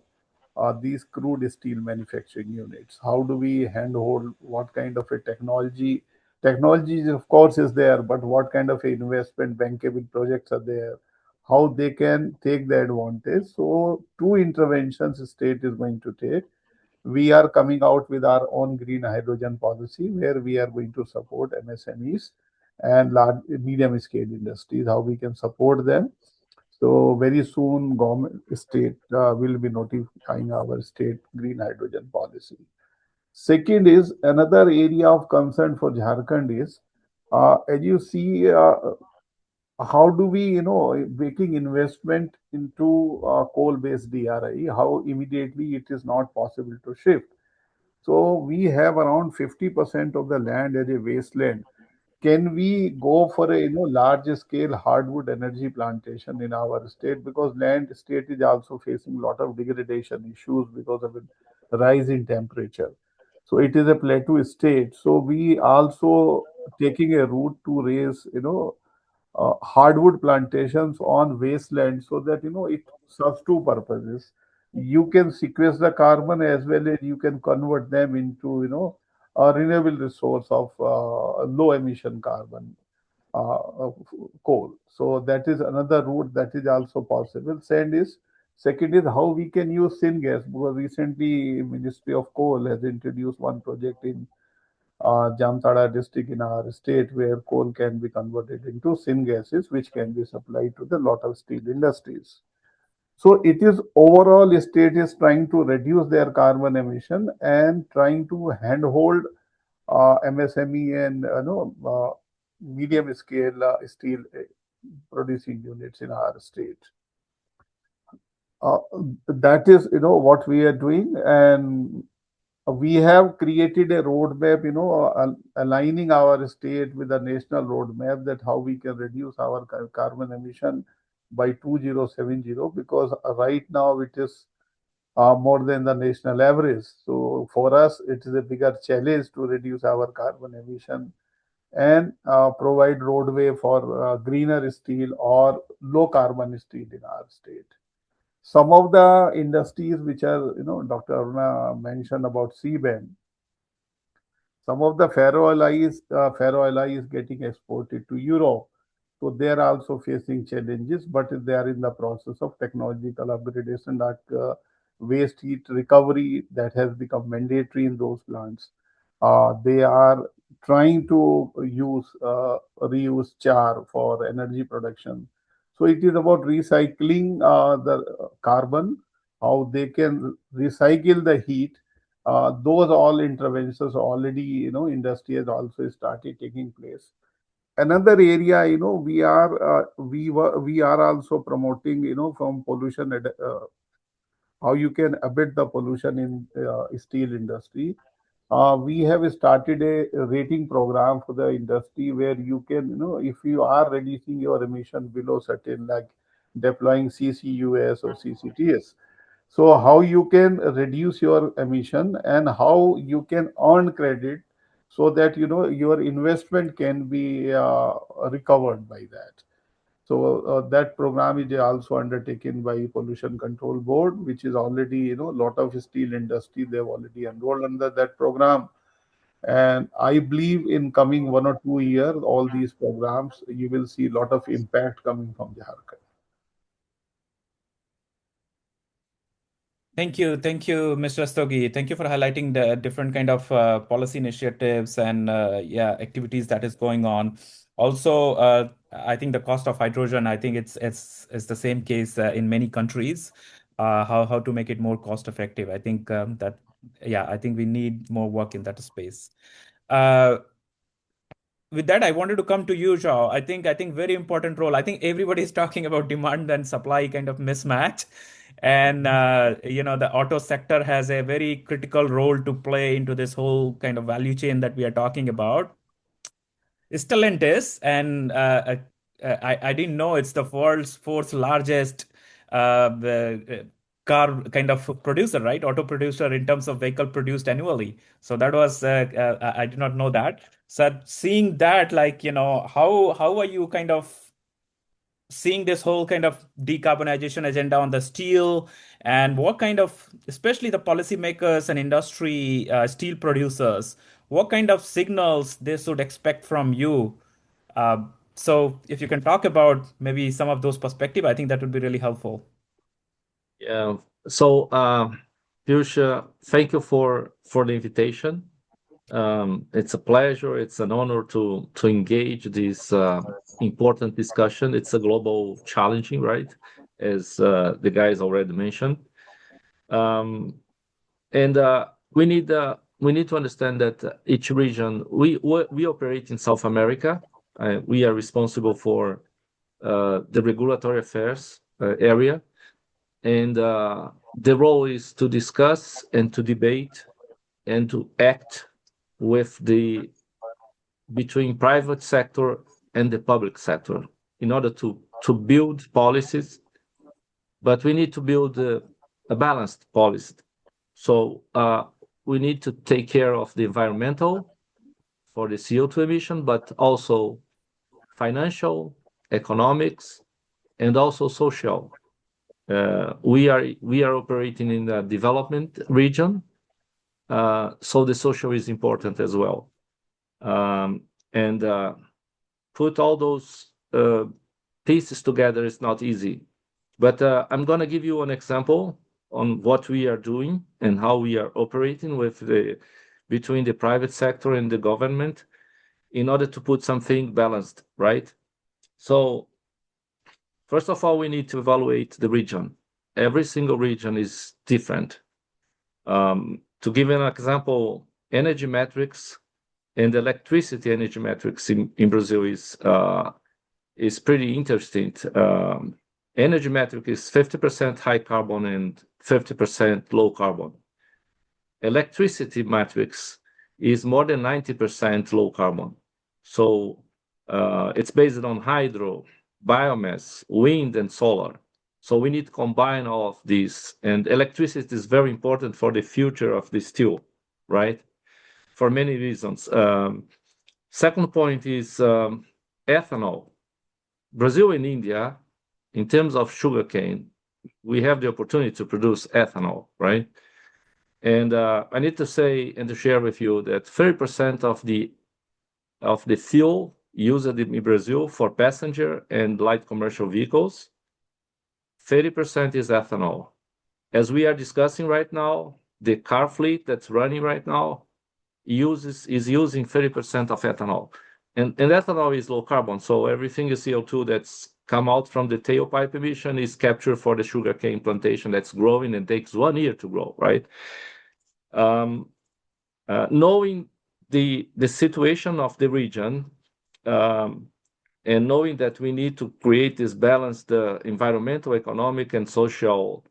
these crude steel manufacturing units? How do we handhold? What kind of a technology of course is there, but what kind of a investment bankable projects are there, how they can take the advantage? So two interventions state is going to take. We are coming out with our own green hydrogen policy where we are going to support MSMEs and large medium scale industries, how we can support them. So very soon government state will be notifying our state green hydrogen policy. Second is another area of concern for Jharkhand is, as you see, how do we, making investment into coal-based DRI, how immediately it is not possible to shift. So we have around 50% of the land as a wasteland. Can we go for a large scale hardwood energy plantation in our state? Because land state is also facing a lot of degradation issues because of a rise in temperature. So it is a plateau state. So we also taking a route to raise, hardwood plantations on wasteland so that it serves two purposes. you can sequester the carbon as well as you can convert them into, a renewable resource of low emission carbon of coal. So that is another route that is also possible. Second is how we can use syngas, because recently Ministry of Coal has introduced one project in Jamtara district in our state where coal can be converted into syngases, which can be supplied to the lot of steel industries. So it is overall state is trying to reduce their carbon emission and trying to handhold MSME and medium scale steel producing units in our state. Uh, that is what we are doing, and we have created a roadmap, aligning our state with the national roadmap that how we can reduce our carbon emission by 2070, because right now it is more than the national average. So for us, it is a bigger challenge to reduce our carbon emission and provide roadway for greener steel or low carbon steel in our state. Some of the industries which are, Dr. Aruna mentioned about CBAM, some of the ferroalloy is getting exported to Europe. So they are also facing challenges, but they are in the process of technological upgradation, like waste heat recovery that has become mandatory in those plants. They are trying to reuse char for energy production. So it is about recycling the carbon, how they can recycle the heat. Those all interventions already, industry has also started taking place. Another area, we are also promoting, from pollution, how you can abate the pollution in steel industry. We have started a rating program for the industry where you can, if you are reducing your emission below certain, like deploying CCUS or CCTS. So how you can reduce your emission and how you can earn credit so that, your investment can be recovered by that. So that program is also undertaken by Pollution Control Board, which is already, a lot of steel industry, they've already enrolled under that program. And I believe in coming 1 or 2 years, all these programs, you will see a lot of impact coming from Jharkhand. Thank you, Mr. Rastogi. Thank you for highlighting the different kind of policy initiatives and activities that is going on. Also, I think the cost of hydrogen, I think it's the same case in many countries. How to make it more cost effective. I think I think we need more work in that space. With that, I wanted to come to you, Zhao. I think very important role. I think everybody is talking about demand and supply kind of mismatch, and the auto sector has a very critical role to play into this whole kind of value chain that we are talking about. Stellantis, and I didn't know it's the world's fourth largest car kind of producer, right? Auto producer in terms of vehicle produced annually. So that was I did not know that. So seeing that, like, how are you kind of seeing this whole kind of decarbonization agenda on the steel, and what kind of, especially the policymakers and industry, steel producers, what kind of signals they should expect from you? Uh, so if you can talk about maybe some of those perspectives, I think that would be really helpful. Yeah. So, Piyush, thank you for the invitation. It's a pleasure. It's an honor to engage this important discussion. It's a global challenging, right? As the guys already mentioned. And we need to understand that each region, we operate in South America. We are responsible for the regulatory affairs area, and the role is to discuss and to debate and to act with between private sector and the public sector in order to build policies, but we need to build a balanced policy. So we need to take care of the environmental for the CO2 emission, but also financial, economics, and also social. we are operating in the development region, so the social is important as well. And put all those pieces together is not easy. But I'm going to give you an example on what we are doing and how we are operating between the private sector and the government in order to put something balanced, right? So first of all, we need to evaluate the region. Every single region is different. To give an example, energy metrics and electricity energy metrics in Brazil is pretty interesting. Energy metric is 50% high carbon and 50% low carbon. Electricity metrics is more than 90% low carbon. So it's based on hydro, biomass, wind, and solar. So we need to combine all of these. And electricity is very important for the future of the steel, right? For many reasons. Second point is ethanol. Brazil and India, in terms of sugarcane, we have the opportunity to produce ethanol, right? And I need to say and to share with you that 30% of the fuel used in Brazil for passenger and light commercial vehicles, 30% is ethanol. As we are discussing right now, the car fleet that's running right now is using 30% of ethanol. And ethanol is low carbon, so everything is CO2 that's come out from the tailpipe emission is captured for the sugarcane plantation that's growing and takes 1 year to grow, right? Knowing the situation of the region, and knowing that we need to create this balanced environmental, economic, and social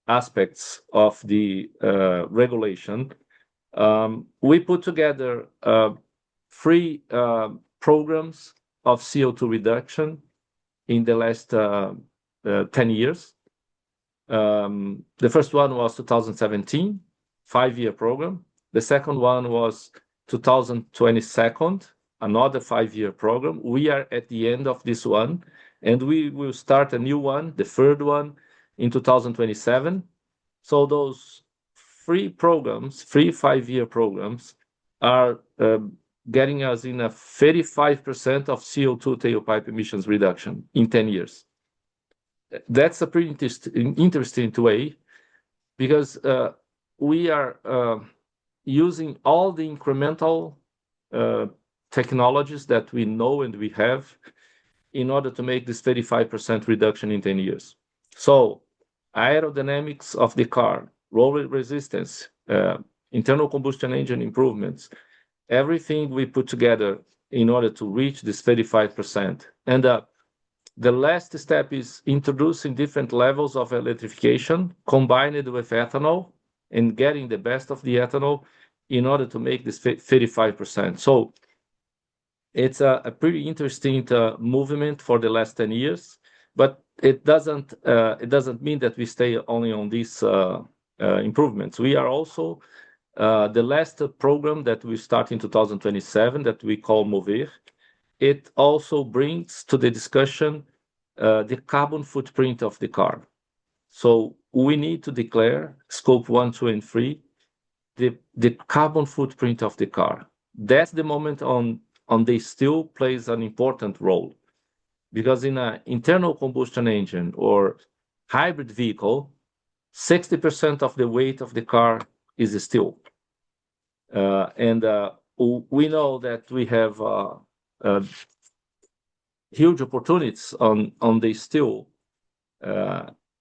aspects of the regulation, we put together 3 programs of CO2 reduction in the last 10 years. The first one was 2017, 5-year program. The second one was 2022, another 5-year program. We are at the end of this one, and we will start a new one, the third one, in 2027. So those 3 programs, 3 5-year programs, are getting us in a 35% of CO2 tailpipe emissions reduction in 10 years. That's a pretty interesting way, because we are using all the incremental technologies that we know and we have in order to make this 35% reduction in 10 years. So aerodynamics of the car, roll resistance, internal combustion engine improvements, everything we put together in order to reach this 35%. And the last step is introducing different levels of electrification combined with ethanol and getting the best of the ethanol in order to make this 35%. So it's a pretty interesting movement for the last 10 years, but it doesn't mean that we stay only on these improvements. We are also the last program that we start in 2027 that we call MOVER. It also brings to the discussion the carbon footprint of the car. So we need to declare scope 1, 2, and 3, the carbon footprint of the car. That's the moment on the steel plays an important role, because in an internal combustion engine or hybrid vehicle, 60% of the weight of the car is steel. And we know that we have huge opportunities on the steel,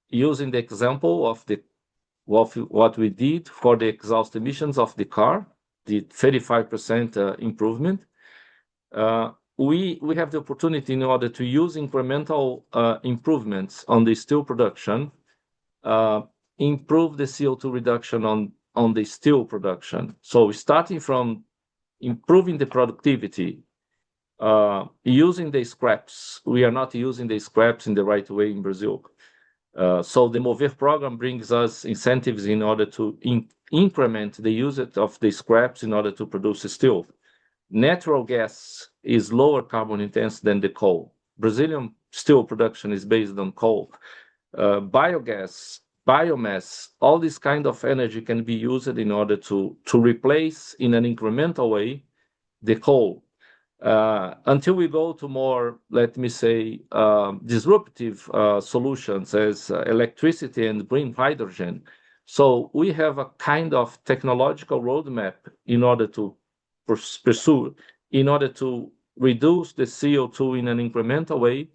using the example of what we did for the exhaust emissions of the car, the 35% improvement. We have the opportunity, in order to use incremental improvements on the steel production, improve the CO2 reduction on the steel production. So starting from improving the productivity, using the scraps. We are not using the scraps in the right way in Brazil. So the MOVER program brings us incentives in order to increment the usage of the scraps in order to produce steel. Natural gas is lower carbon intense than the coal. Brazilian steel production is based on coal. biogas, biomass, all this kind of energy can be used in order to replace in an incremental way the coal. Until we go to more, let me say, disruptive solutions as electricity and green hydrogen. So we have a kind of technological roadmap in order to pursue, in order to reduce the CO2 in an incremental way,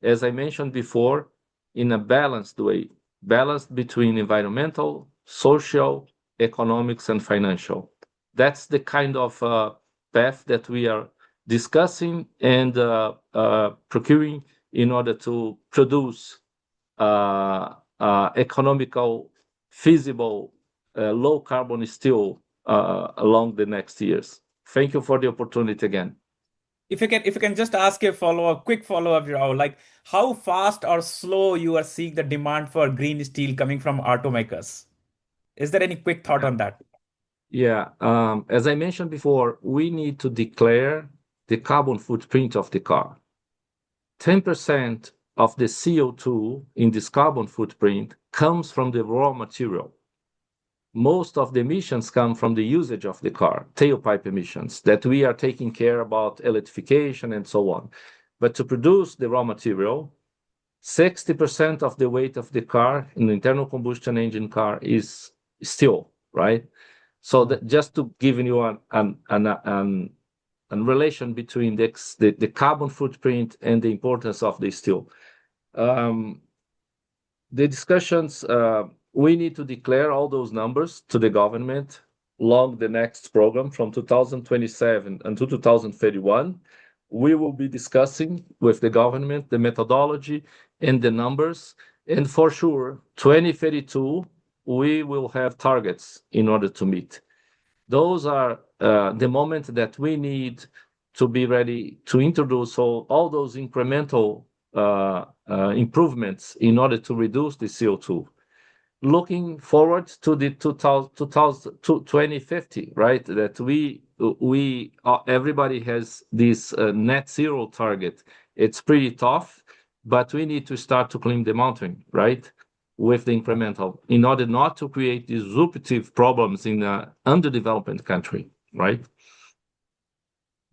as I mentioned before, in a balanced way, balanced between environmental, social, economics, and financial. That's the kind of path that we are discussing and procuring in order to produce economical, feasible, low carbon steel along the next years. Thank you for the opportunity again. If you can just ask a quick follow-up, like how fast or slow you are seeing the demand for green steel coming from automakers? Is there any quick thought on that? Yeah, as I mentioned before, we need to declare the carbon footprint of the car. 10% of the CO2 in this carbon footprint comes from the raw material. Most of the emissions come from the usage of the car, tailpipe emissions, that we are taking care about electrification and so on. But to produce the raw material, 60% of the weight of the car, an internal combustion engine car, is steel, right? So that just to give you an relation between the carbon footprint and the importance of the steel. The discussions, we need to declare all those numbers to the government along the next program from 2027 until 2031. We will be discussing with the government the methodology and the numbers. And for sure, 2032, we will have targets in order to meet. Those are the moment that we need to be ready to introduce all those incremental improvements in order to reduce the CO2. Looking forward to the 2050, right? That everybody has this net zero target. It's pretty tough, but we need to start to climb the mountain, right? With the incremental, in order not to create disruptive problems in an underdeveloped country, right?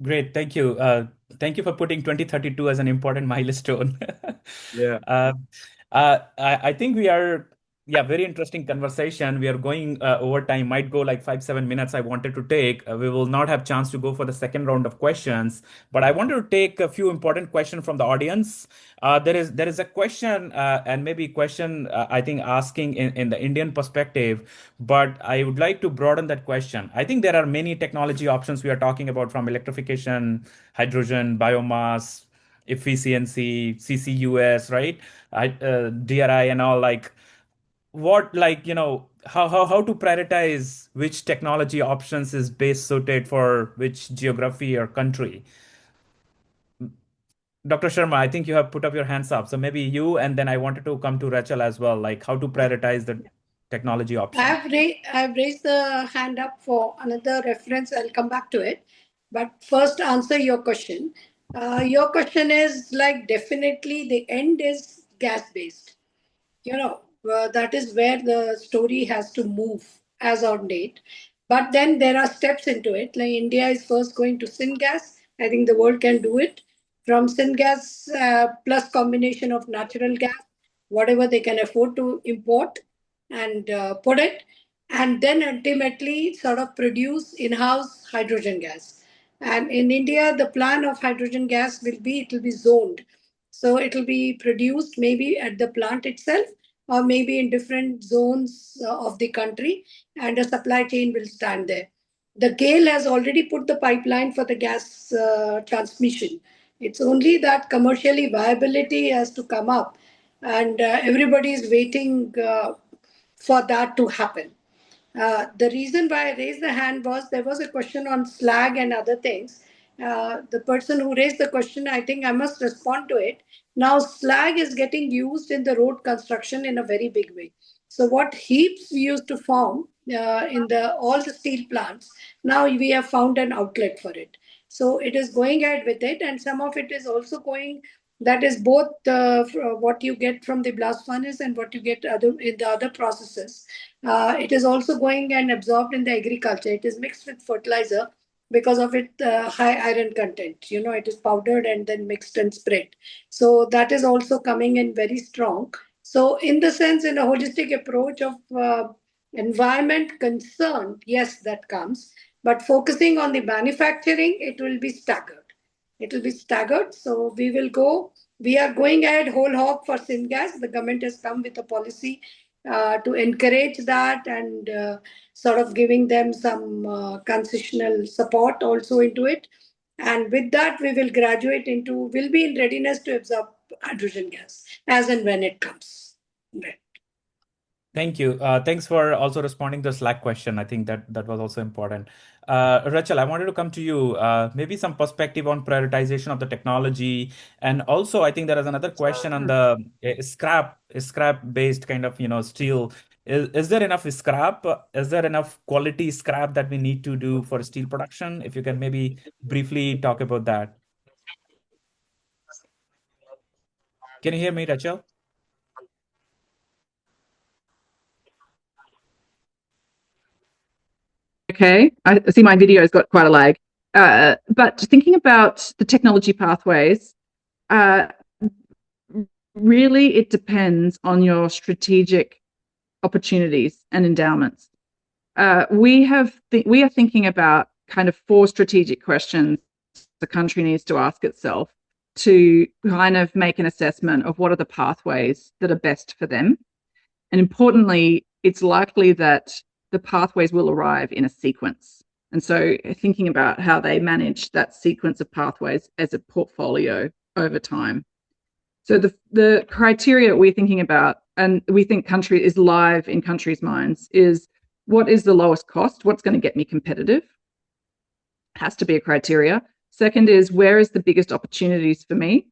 Great, thank you. Thank you for putting 2032 as an important milestone. Yeah. I think we are, very interesting conversation. We are going over time, might go like 5-7 minutes I wanted to take. We will not have chance to go for the second round of questions, but I wanted to take a few important questions from the audience. There is a question and maybe question I think asking in the Indian perspective, but I would like to broaden that question. I think there are many technology options we are talking about, from electrification, hydrogen, biomass, efficiency, CCUS, right? DRI and all, like what, like, how to prioritize which technology options is best suited for which geography or country. Dr. Sharma, I think you have put up your hands up. So maybe you, and then I wanted to come to Rachel as well, like how to prioritize the technology option. I've raised the hand up for another reference. I'll come back to it. But first, answer your question. Your question is like definitely the end is gas based. That is where the story has to move as on date. But then there are steps into it. Like India is first going to syngas. I think the world can do it. From syngas plus combination of natural gas, whatever they can afford to import and put it, and then ultimately sort of produce in-house hydrogen gas. And in India, the plan of hydrogen gas will be, it will be zoned. So it will be produced maybe at the plant itself, or maybe in different zones of the country, and a supply chain will stand there. The GAIL has already put the pipeline for the gas transmission. It's only that commercially viability has to come up, and everybody is waiting for that to happen. The reason why I raised the hand was there was a question on slag and other things. The person who raised the question, I think I must respond to it. Now, slag is getting used in the road construction in a very big way. So, what heaps we used to form in all the steel plants, now we have found an outlet for it. So, it is going ahead with it, and some of it is also going That is both what you get from the blast furnace and what you get in the other processes. It is also going and absorbed in the agriculture. It is mixed with fertilizer because of its high iron content. It is powdered and then mixed and spread. So that is also coming in very strong. So in the sense, in a holistic approach of environment concern, yes, that comes. But focusing on the manufacturing, it will be staggered. It will be staggered. So we are going ahead whole hog for syngas. The government has come with a policy to encourage that and sort of giving them some concessional support also into it. And with that, we'll be in readiness to absorb hydrogen gas as and when it comes. Right. Thank you. Thanks for also responding to the Slack question. I think that was also important. Rachel, I wanted to come to you. Maybe some perspective on prioritization of the technology, and also I think there is another question on the scrap-based kind of steel. Is there enough scrap? Is there enough quality scrap that we need to do for steel production? If you can maybe briefly talk about that. Can you hear me, Rachel? Okay, I see my video's got quite a lag. But thinking about the technology pathways, really it depends on your strategic opportunities and endowments. We are thinking about kind of 4 strategic questions the country needs to ask itself to kind of make an assessment of what are the pathways that are best for them. And importantly, it's likely that the pathways will arrive in a sequence. And so thinking about how they manage that sequence of pathways as a portfolio over time. So the criteria we're thinking about, and we think country is live in countries' minds, is what is the lowest cost? What's going to get me competitive? Has to be a criteria. Second is, where is the biggest opportunities for me?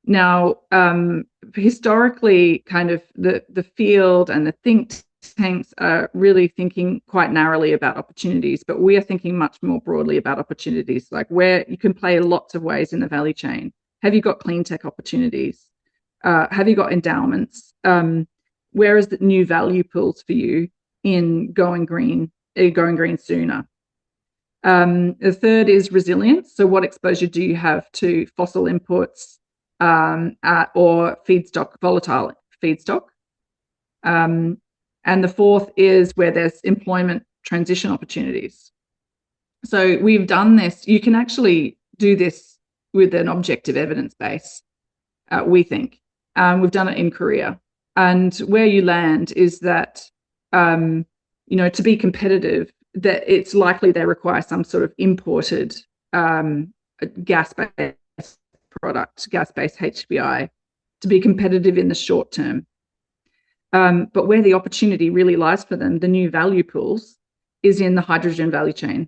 Now, historically, kind of the field and the think tanks are really thinking quite narrowly about opportunities, but we are thinking much more broadly about opportunities, like where you can play lots of ways in the value chain. Have you got clean tech opportunities? Have you got endowments? Where is the new value pools for you in going green sooner? The third is resilience. So what exposure do you have to fossil inputs or volatile feedstock? And the fourth is where there's employment transition opportunities. So we've done this. You can actually do this with an objective evidence base, we think. We've done it in Korea. And where you land is that, to be competitive, that it's likely they require some sort of imported gas-based product, gas-based HBI, to be competitive in the short term. But where the opportunity really lies for them, the new value pools, is in the hydrogen value chain,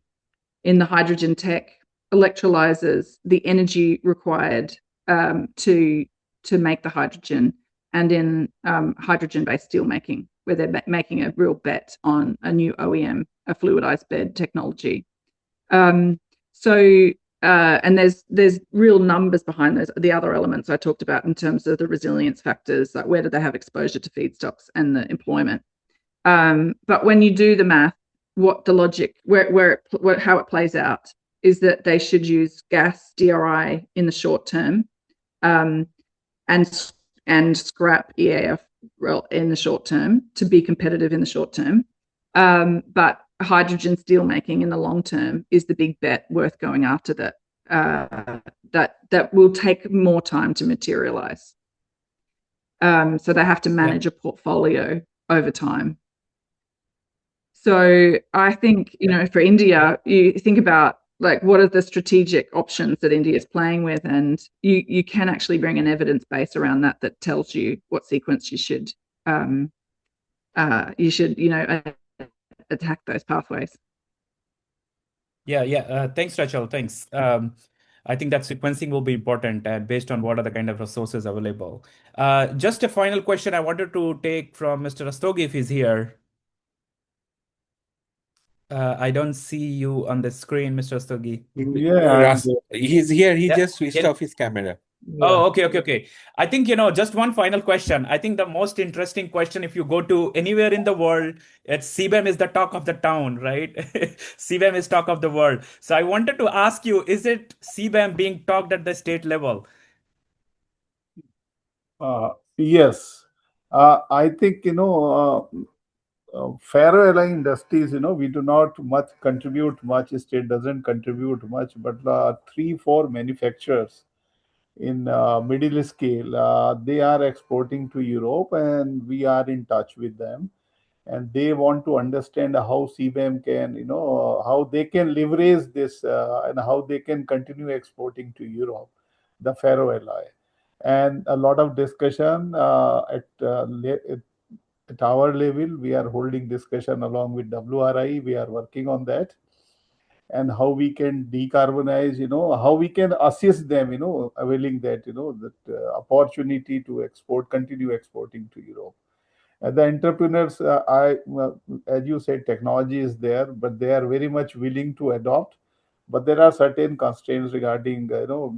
in the hydrogen tech, electrolyzers, the energy required to make the hydrogen, and in hydrogen-based steel making, where they're making a real bet on a new OEM, a fluidized bed technology. And there's real numbers behind those, the other elements I talked about in terms of the resilience factors, like where do they have exposure to feedstocks and the employment. But when you do the math, what the logic, how it plays out is that they should use gas DRI in the short term, and scrap EAF in the short term to be competitive in the short term. But hydrogen steel making in the long term is the big bet worth going after that will take more time to materialize. So they have to manage a portfolio over time. So I think, for India, you think about like what are the strategic options that India is playing with, and you can actually bring an evidence base around that tells you what sequence you should attack those pathways. Yeah. Thanks, Rachel. Thanks. I think that sequencing will be important based on what are the kind of resources available. Just a final question I wanted to take from Mr. Rastogi if he's here. I don't see you on the screen, Mr. Rastogi. Yeah, He's here. He Yeah. just switched off his camera. Oh, okay. I think, just one final question. I think the most interesting question, if you go to anywhere in the world, it's CBAM is the talk of the town, right? CBAM is talk of the world. So I wanted to ask you, is it CBAM being talked at the state level? Yes. I think, ferro alloy industries, we do not much contribute much. State doesn't contribute much, but three, four manufacturers in middle scale, they are exporting to Europe, and we are in touch with them. And they want to understand how CBAM can, how they can leverage this and how they can continue exporting to Europe, the ferro alloy. And a lot of discussion at our level. We are holding discussion along with WRI. We are working on that, and how we can decarbonize, how we can assist them, availing that, that opportunity to export, continue exporting to Europe. The entrepreneurs, as you said, technology is there, but they are very much willing to adopt. But there are certain constraints regarding,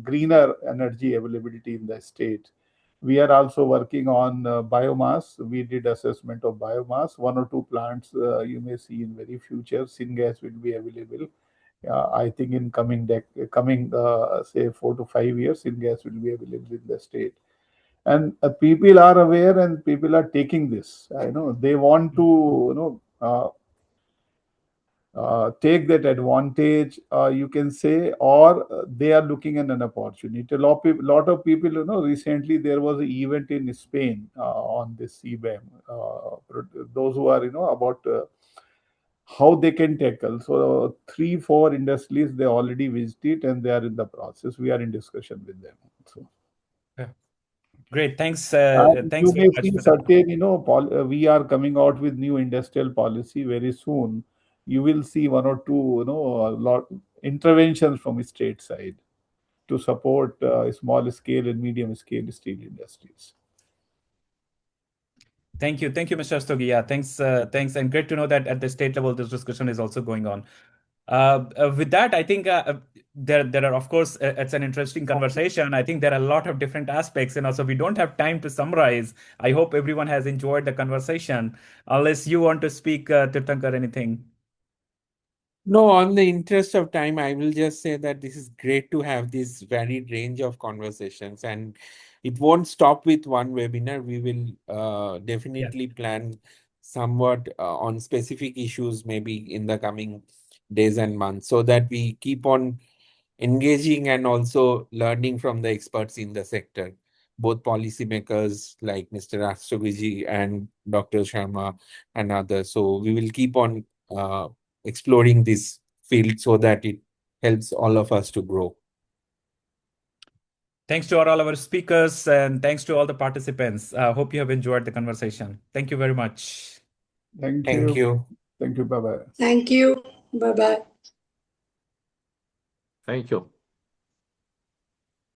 greener energy availability in the state. We are also working on biomass. We did assessment of biomass. One or two plants you may see in very future. Syngas will be available. I think in coming say 4 to 5 years, syngas will be available in the state. And people are aware, and people are taking this. I know they want to, take that advantage, you can say, or they are looking at an opportunity. Lot of people, recently there was an event in Spain on this CBAM. Those who are, about how they can tackle. So three, four industries they already visited, and they are in the process. We are in discussion with them. So. Yeah. Great. Thanks. And you Thanks very may much see for that. certain, we are coming out with new industrial policy very soon. You will see one or two, a lot interventions from state side to support small scale and medium scale steel industries. Thank you, Mr. Rastogi. Yeah, thanks, and great to know that at the state level this discussion is also going on. With that, I think there are, of course, it's an interesting conversation. I think there are a lot of different aspects, and also we don't have time to summarize. I hope everyone has enjoyed the conversation. Unless you want to speak, Tirthankar, anything? No, on the interest of time, I will just say that this is great to have this varied range of conversations, and it won't stop with one webinar. We will definitely plan somewhat on specific issues maybe in the coming days and months, so that we keep on engaging and also learning from the experts in the sector, both policymakers like Mr. Rastogiji and Dr. Sharma and others. So we will keep on exploring this field so that it helps all of us to grow. Thanks to all our speakers, and thanks to all the participants. Hope you have enjoyed the conversation. Thank you very much. Thank Thank you. you. Bye bye. Thank you. Bye bye. Thank you.